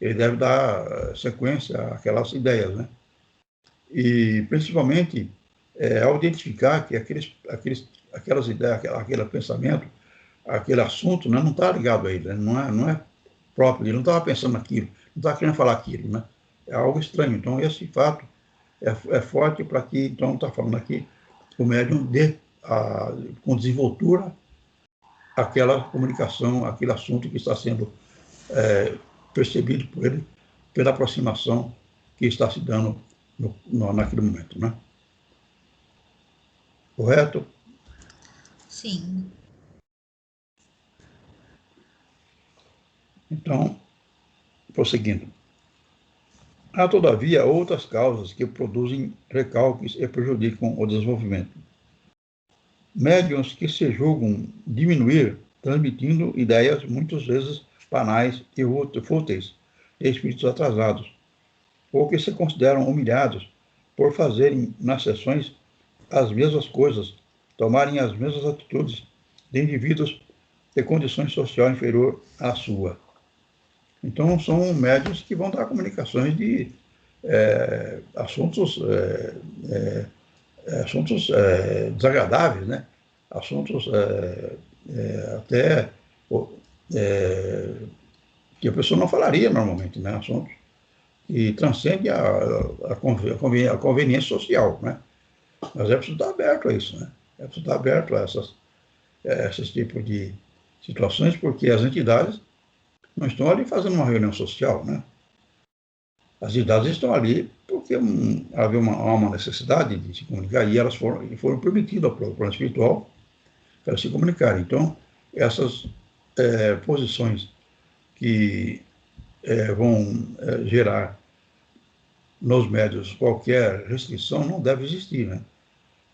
Ele deve dar sequência àquelas ideias, né? E, principalmente, ao identificar que aquelas ideias, aquele pensamento, aquele assunto, né, não está ligado a ele, né? Não é próprio, ele não estava pensando naquilo, não estava querendo falar aquilo, né? É algo estranho. Então, esse fato é forte para que, então, está falando aqui, o médium dê com desenvoltura aquela comunicação, aquele assunto que está sendo percebido por ele, pela aproximação que está se dando naquele momento, né? Correto? Sim. Então, prosseguindo. Há, todavia, outras causas que produzem recalques e prejudicam o desenvolvimento. Médiuns que se julgam diminuir, transmitindo ideias muitas vezes banais e fúteis, e espíritos atrasados, ou que se consideram humilhados por fazerem nas sessões as mesmas coisas, tomarem as mesmas atitudes de indivíduos de condições sociais inferior à sua. Então, são médiuns que vão dar comunicações de assuntos desagradáveis, né? Assuntos até que a pessoa não falaria normalmente, né? Assuntos que transcendem a conveniência social, né? Mas é preciso estar aberto a isso, né? É preciso estar aberto a esses tipos de situações, porque as entidades não estão ali fazendo uma reunião social, né? As entidades estão ali porque havia uma necessidade de se comunicar e elas foram permitidas ao plano espiritual para se comunicarem. Então, essas posições que vão gerar nos médios qualquer restrição não deve existir, né?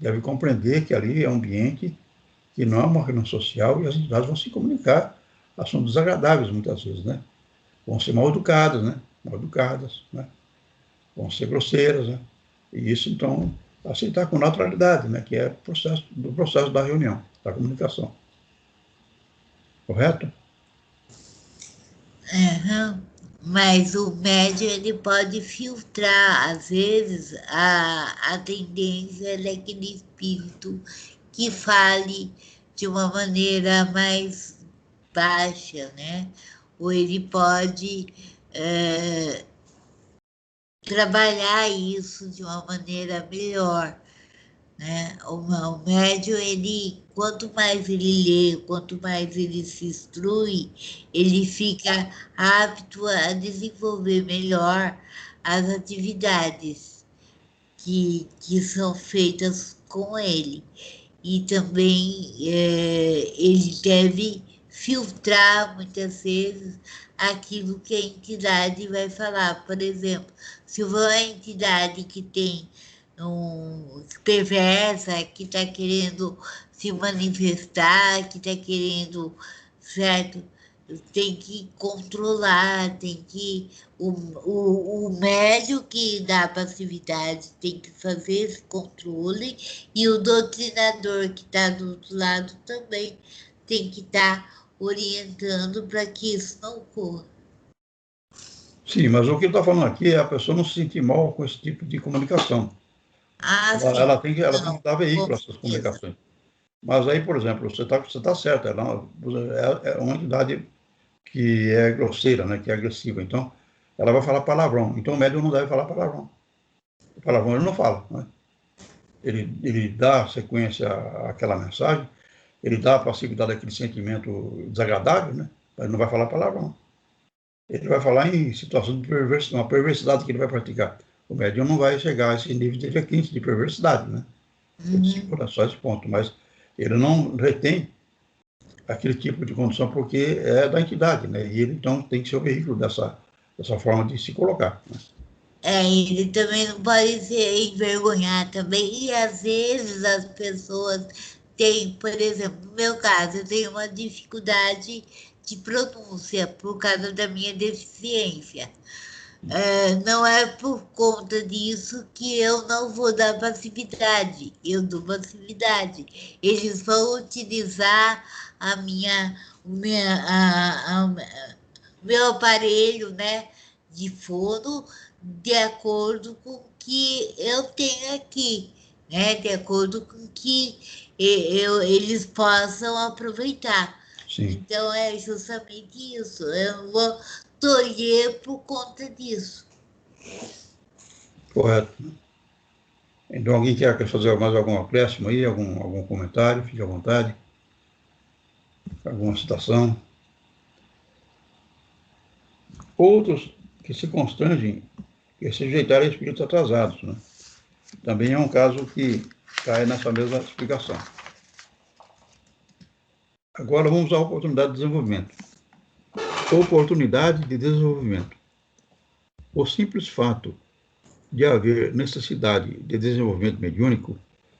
Deve compreender que ali é um ambiente que não é uma reunião social e as entidades vão se comunicar assuntos desagradáveis muitas vezes, né? Vão ser mal educadas, né? Vão ser grosseiras, né? E isso, então, aceitar com naturalidade, né? Que é o processo da reunião, da comunicação. Correto? Uhum. Mas o médium, ele pode filtrar, às vezes, a tendência daquele espírito que fale de uma maneira mais baixa, né? Ou ele pode trabalhar isso de uma maneira melhor, né? O médium, ele, quanto mais ele lê, quanto mais ele se instrui, ele fica apto a desenvolver melhor as atividades que são feitas com ele. E também ele deve filtrar, muitas vezes, aquilo que a entidade vai falar. Por exemplo, se for uma entidade que tem perversa, que está querendo se manifestar, que está querendo, certo? Tem que controlar, tem que... O médium que dá a passividade tem que fazer esse controle, e o doutrinador que está do outro lado também tem que estar orientando para que isso não ocorra. Sim, mas o que ele está falando aqui é a pessoa não se sentir mal com esse tipo de comunicação. Ela tem que dar veículo a essas comunicações. Mas aí, por exemplo, você tá certo, ela é uma entidade que é grosseira, né, que é agressiva. Então, ela vai falar palavrão. Então, o médium não deve falar palavrão. O palavrão ele não fala, né? Ele dá sequência àquela mensagem, ele dá a passividade daquele sentimento desagradável, né? Ele não vai falar palavrão. Ele vai falar em situação de uma perversidade que ele vai praticar. O médium não vai chegar a esse nível de requinte de perversidade, né? Ele segura só esse ponto, mas ele não retém aquele tipo de condição porque é da entidade, né? E ele, então, tem que ser o veículo dessa forma de se colocar, né? Ele também não pode se envergonhar também. E, às vezes, as pessoas têm, por exemplo, no meu caso, eu tenho uma dificuldade de pronúncia por causa da minha deficiência. Não é por conta disso que eu não vou dar passividade, eu dou passividade. Eles vão utilizar meu aparelho, né, de fono, de acordo com o que eu tenho aqui, né, de acordo com o que eles possam aproveitar. Sim. Então, é justamente isso. Eu não vou tolher por conta disso. Correto. Então, alguém quer fazer mais algum acréscimo aí, algum comentário? Fique à vontade. Alguma citação? Outros que se constrangem e se sujeitar a espíritos atrasados, né? Também é um caso que cai nessa mesma explicação. Agora vamos à oportunidade de desenvolvimento. Oportunidade de desenvolvimento. O simples fato de haver necessidade de desenvolvimento mediúnico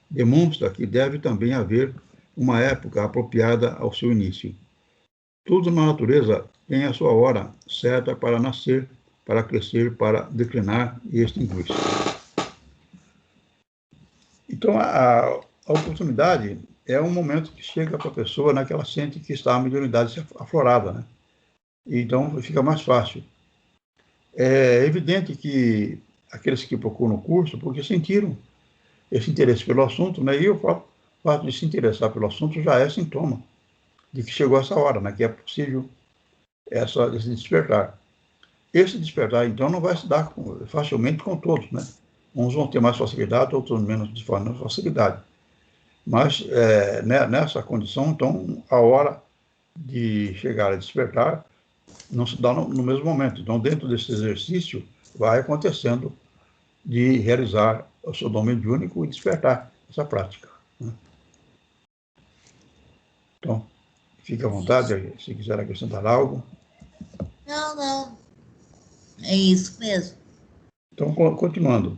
demonstra que deve também haver uma época apropriada ao seu início. Tudo na natureza tem a sua hora certa para nascer, para crescer, para declinar e extinguir-se. Então, a oportunidade é um momento que chega para a pessoa, né, que ela sente que está a mediunidade aflorada, né? E então fica mais fácil. É evidente que aqueles que procuram o curso, porque sentiram esse interesse pelo assunto, né? E o fato de se interessar pelo assunto já é sintoma de que chegou essa hora, né? Que é possível esse despertar. Esse despertar, então, não vai se dar facilmente com todos, né? Uns vão ter mais facilidade, outros menos facilidade. Mas, nessa condição, então, a hora de chegar a despertar não se dá no mesmo momento. Então, dentro desse exercício, vai acontecendo de realizar o seu dom mediúnico e despertar essa prática, né? Então, fique à vontade, se quiser acrescentar algo. Não. É isso mesmo. Então, continuando.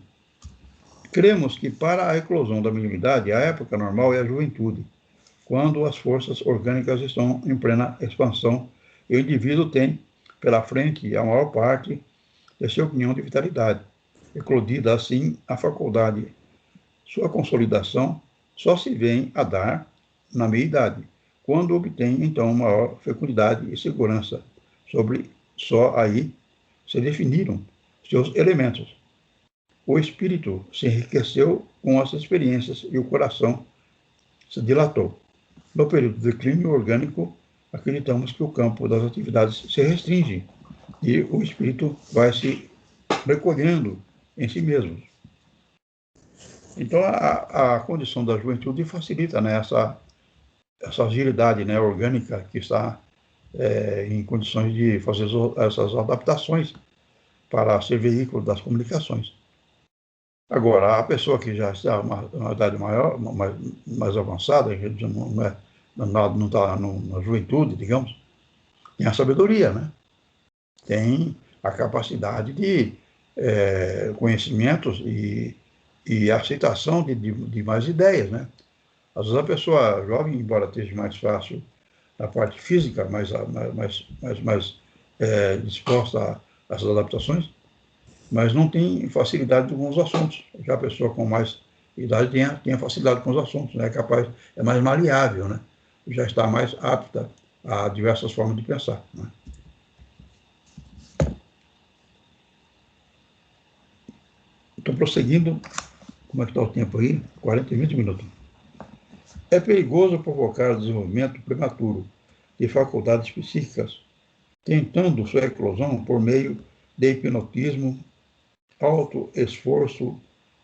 Cremos que para a eclosão da mediunidade, a época normal é a juventude, quando as forças orgânicas estão em plena expansão e o indivíduo tem pela frente a maior parte de sua opinião de vitalidade. Eclodida assim a faculdade, sua consolidação só se vem a dar na meia-idade, quando obtém então maior fecundidade e segurança. Só aí se definiram seus elementos. O espírito se enriqueceu com as experiências e o coração se dilatou. No período de declínio orgânico, acreditamos que o campo das atividades se restringe e o espírito vai se recolhendo em si mesmo. Então, a condição da juventude facilita, né, essa agilidade, né, orgânica que está em condições de fazer essas adaptações para ser veículo das comunicações. Agora, a pessoa que já está uma idade maior, mais avançada, que não está na juventude, digamos, tem a sabedoria, né? Tem a capacidade de conhecimentos e aceitação de mais ideias, né? Às vezes a pessoa jovem, embora esteja mais fácil na parte física, mais disposta a essas adaptações, mas não tem facilidade com os assuntos. Já a pessoa com mais idade tem a facilidade com os assuntos, né? É mais maleável, né? Já está mais apta a diversas formas de pensar, né? Estou prosseguindo. Como é que está o tempo aí? 40 e 20 minutos. É perigoso provocar o desenvolvimento prematuro de faculdades psíquicas, tentando sua eclosão por meio de hipnotismo, auto-esforço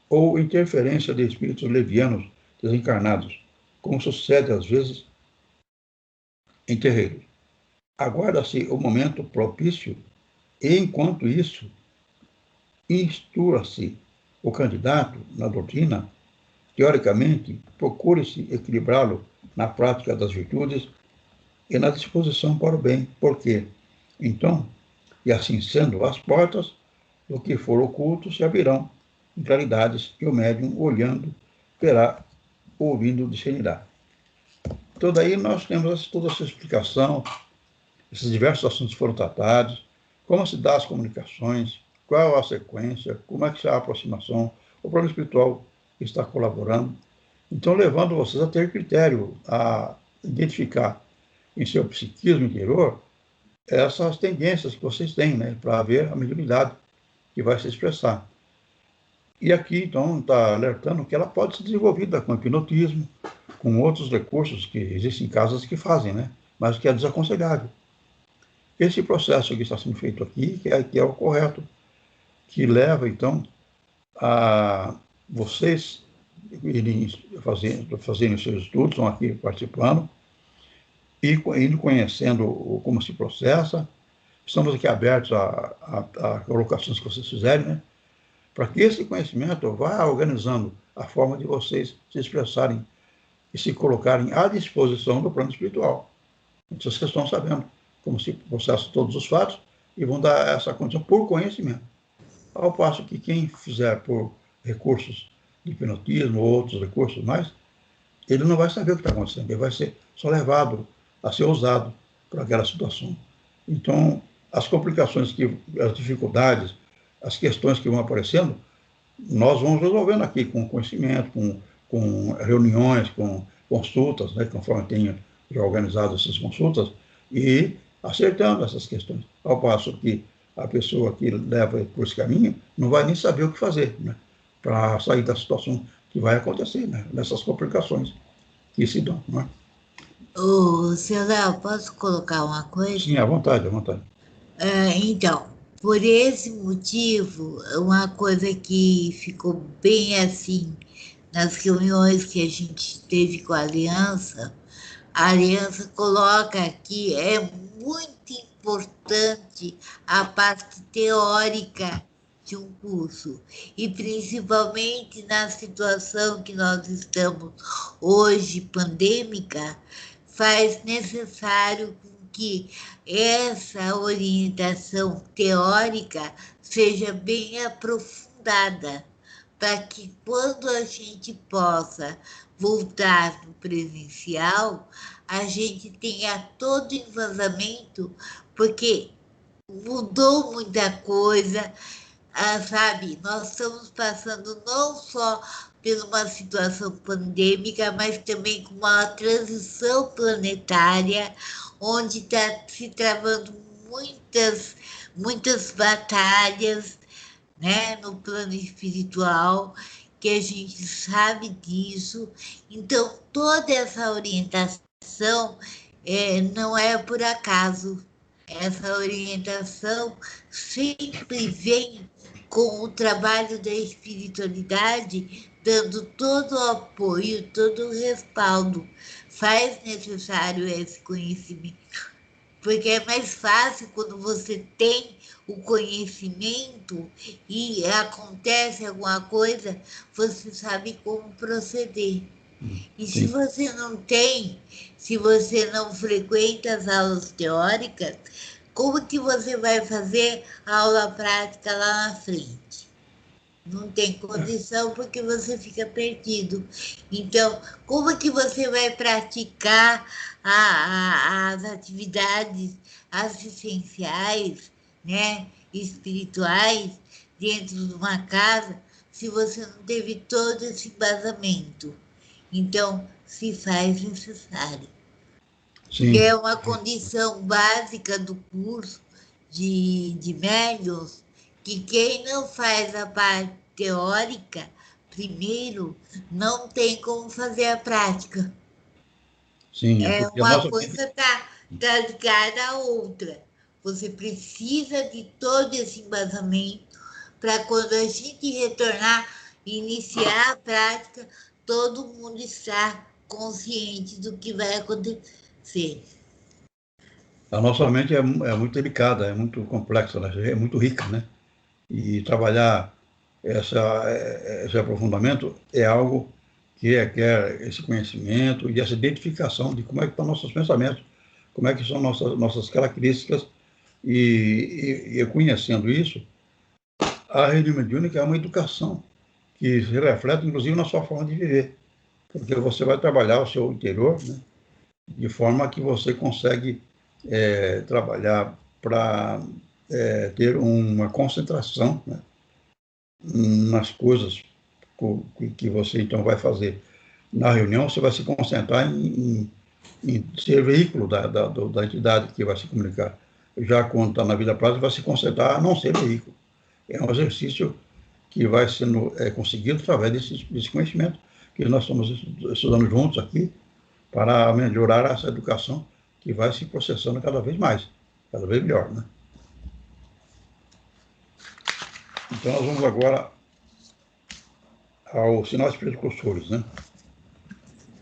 ou interferência de espíritos levianos desencarnados, como sucede às vezes em terreiros. Aguarda-se o momento propício e, enquanto isso, instrua-se o candidato na doutrina. Teoricamente, procure-se equilibrá-lo na prática das virtudes e na disposição para o bem, porque, então, e assim sendo, as portas do que for oculto se abrirão em claridades e o médium, olhando, verá, ouvindo, discernirá. Então, daí nós temos toda essa explicação, esses diversos assuntos foram tratados, como se dá as comunicações, qual a sequência, como é que se dá a aproximação, o plano espiritual está colaborando. Então, levando vocês a ter critério, a identificar em seu psiquismo interior essas tendências que vocês têm, né, para ver a mediunidade que vai se expressar. E aqui, então, está alertando que ela pode ser desenvolvida com hipnotismo, com outros recursos que existem casas que fazem, né, mas que é desaconselhável. Esse processo que está sendo feito aqui, que é o correto, que leva, então, a vocês irem fazendo os seus estudos, estão aqui participando, e indo conhecendo como se processa. Estamos aqui abertos a colocações que vocês fizerem, né? Para que esse conhecimento vá organizando a forma de vocês se expressarem e se colocarem à disposição do plano espiritual. Então, vocês estão sabendo como se processa todos os fatos e vão dar essa condição por conhecimento. Ao passo que quem fizer por recursos de hipnotismo ou outros recursos mais, ele não vai saber o que está acontecendo, ele vai ser só levado a ser usado para aquela situação. Então, as complicações, as dificuldades, as questões que vão aparecendo, nós vamos resolvendo aqui com conhecimento, com reuniões, com consultas, né, conforme tenha já organizado essas consultas, e acertando essas questões. Ao passo que a pessoa que leva por esse caminho não vai nem saber o que fazer, né, para sair da situação que vai acontecer, né, nessas complicações que se dão, não é? Seu Léo, posso colocar uma coisa? Sim, à vontade, à vontade. Então, por esse motivo, uma coisa que ficou bem assim nas reuniões que a gente teve com a Aliança coloca que é muito importante a parte teórica de um curso, e principalmente na situação que nós estamos hoje, pandêmica, faz necessário que essa orientação teórica seja bem aprofundada, para que quando a gente possa voltar no presencial, a gente tenha todo o embasamento, porque mudou muita coisa, sabe? Nós estamos passando não só por uma situação pandêmica, mas também com uma transição planetária, onde está se travando muitas batalhas, né, no plano espiritual, que a gente sabe disso. Então, toda essa orientação não é por acaso. Essa orientação sempre vem com o trabalho da espiritualidade, dando todo o apoio, todo o respaldo. Faz necessário esse conhecimento, porque é mais fácil quando você tem o conhecimento e acontece alguma coisa, você sabe como proceder. E se você não tem, se você não frequenta as aulas teóricas, como que você vai fazer a aula prática lá na frente? Não tem condição porque você fica perdido. Então, como que você vai praticar as atividades assistenciais, né, espirituais, dentro de uma casa, se você não teve todo esse embasamento? Então, se faz necessário. Que é uma condição básica do curso de médiuns, que quem não faz a parte teórica, primeiro, não tem como fazer a prática. Sim, é uma coisa está ligada à outra. Você precisa de todo esse embasamento para quando a gente retornar e iniciar a prática, todo mundo estar consciente do que vai acontecer. A nossa mente é muito delicada, é muito complexa, né? É muito rica, né? E trabalhar esse aprofundamento é algo que requer esse conhecimento e essa identificação de como é que estão nossos pensamentos, como é que são nossas características, e conhecendo isso, a reunião mediúnica é uma educação que se reflete, inclusive, na sua forma de viver, porque você vai trabalhar o seu interior, né, de forma que você consegue trabalhar para ter uma concentração, né, nas coisas que você, então, vai fazer. Na reunião, você vai se concentrar em ser veículo da entidade que vai se comunicar. Já quando está na vida prática, vai se concentrar a não ser veículo. É um exercício que vai sendo conseguido através desse conhecimento que nós estamos estudando juntos aqui para melhorar essa educação que vai se processando cada vez mais, cada vez melhor, né? Então, nós vamos agora aos sinais precursores, né?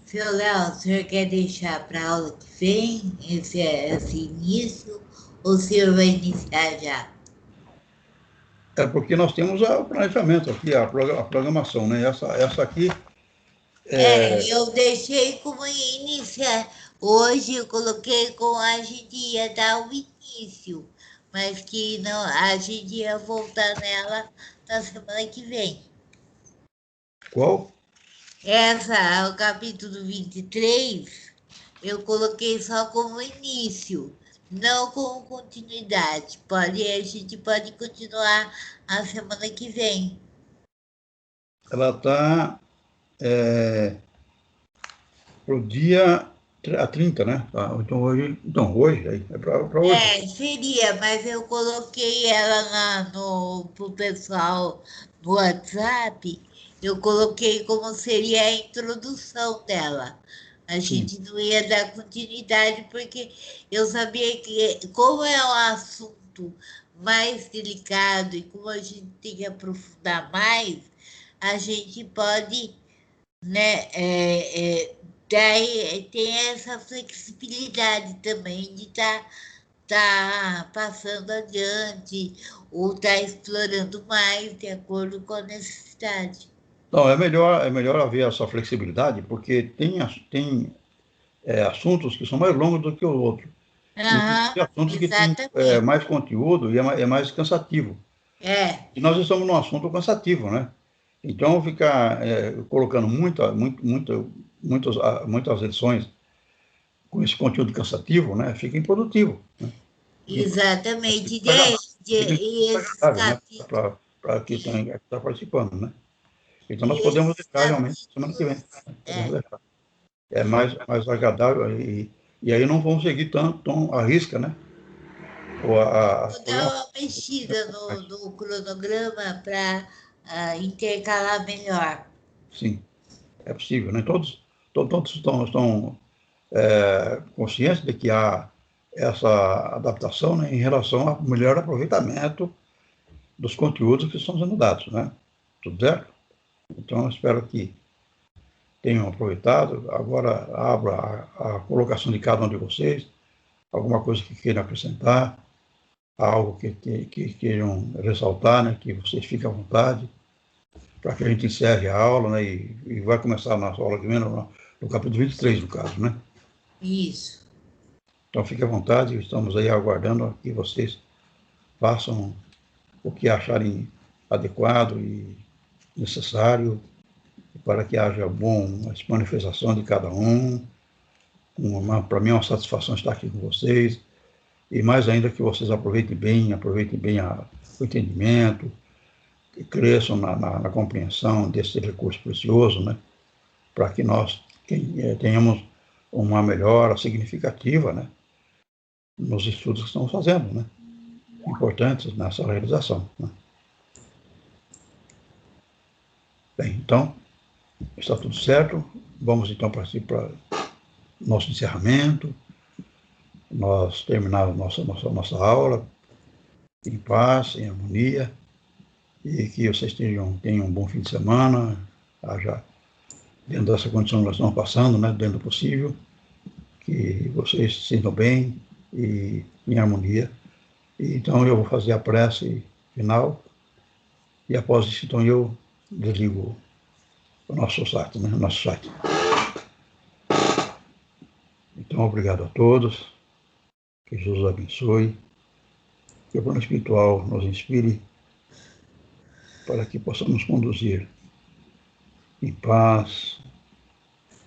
Seu Léo, o senhor quer deixar para a aula que vem esse início, ou o senhor vai iniciar já? É porque nós temos o planejamento aqui, a programação, né? Essa aqui eu deixei como iniciar. Hoje eu coloquei com a gente ia dar o início, mas que não, a gente ia voltar nela na semana que vem. Qual? Essa, o capítulo 23, eu coloquei só como início, não como continuidade. A gente pode continuar a semana que vem. Ela está para o dia 30, né? Então, hoje é para hoje. Seria, mas eu coloquei ela pro pessoal no WhatsApp, eu coloquei como seria a introdução dela. A gente não ia dar continuidade, porque eu sabia que, como é um assunto mais delicado e como a gente tem que aprofundar mais, a gente pode, né, daí tem essa flexibilidade também de tá passando adiante ou tá explorando mais de acordo com a necessidade. Não, é melhor haver essa flexibilidade, porque tem assuntos que são mais longos do que o outro. E tem assuntos que têm Exatamente. mais conteúdo e é mais cansativo. E nós estamos num assunto cansativo, né? Então, ficar colocando muitas lições com esse conteúdo cansativo, né? Fica improdutivo, né? Exatamente. E esses capítulos. Para quem está participando, né? Então, nós podemos deixar realmente semana que vem. Podemos deixar. É mais agradável e aí não vamos seguir tão à risca, né? Vou dar uma mexida no cronograma para intercalar melhor. sim, é possível, né? Todos estão conscientes de que há essa adaptação, né, em relação ao melhor aproveitamento dos conteúdos que estão sendo dados, né? Tudo certo? Então, eu espero que tenham aproveitado. Agora, abro a colocação de cada um de vocês, alguma coisa que queiram acrescentar, algo que queiram ressaltar, né, que vocês fiquem à vontade, para que a gente encerre a aula, né, e vai começar a nossa aula que vem no capítulo 23, no caso, né? Isso. Então, fique à vontade, estamos aí aguardando que vocês façam o que acharem adequado e necessário para que haja boa manifestação de cada um. Para mim é uma satisfação estar aqui com vocês, e mais ainda que vocês aproveitem bem o entendimento, que cresçam na compreensão desse recurso precioso, né, para que nós tenhamos uma melhora significativa, né, nos estudos que estamos fazendo, né, importantes nessa realização, né. Bem, então, está tudo certo. Vamos então partir para o nosso encerramento. Nós terminamos nossa aula em paz, em harmonia, e que vocês tenham um bom fim de semana, já dentro dessa condição que nós estamos passando, né, dentro do possível, que vocês se sintam bem e em harmonia. E, então eu vou fazer a prece final, e após isso, então, eu desligo o nosso site, né, Então, obrigado a todos, que Jesus abençoe, que o plano espiritual nos inspire para que possamos conduzir em paz,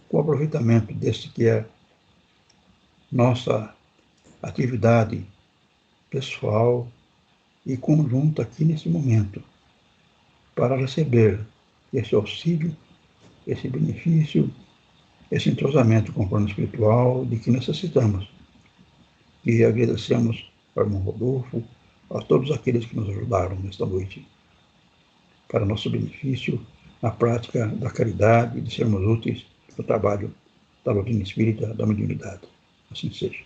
com o aproveitamento deste que é nossa atividade pessoal e conjunta aqui nesse momento, para receber esse auxílio, esse benefício, esse entrosamento com o plano espiritual de que necessitamos. E agradecemos ao irmão Rodolfo, a todos aqueles que nos ajudaram nesta noite, para nosso benefício, na prática da caridade e de sermos úteis no trabalho da doutrina espírita da mediunidade. Assim seja.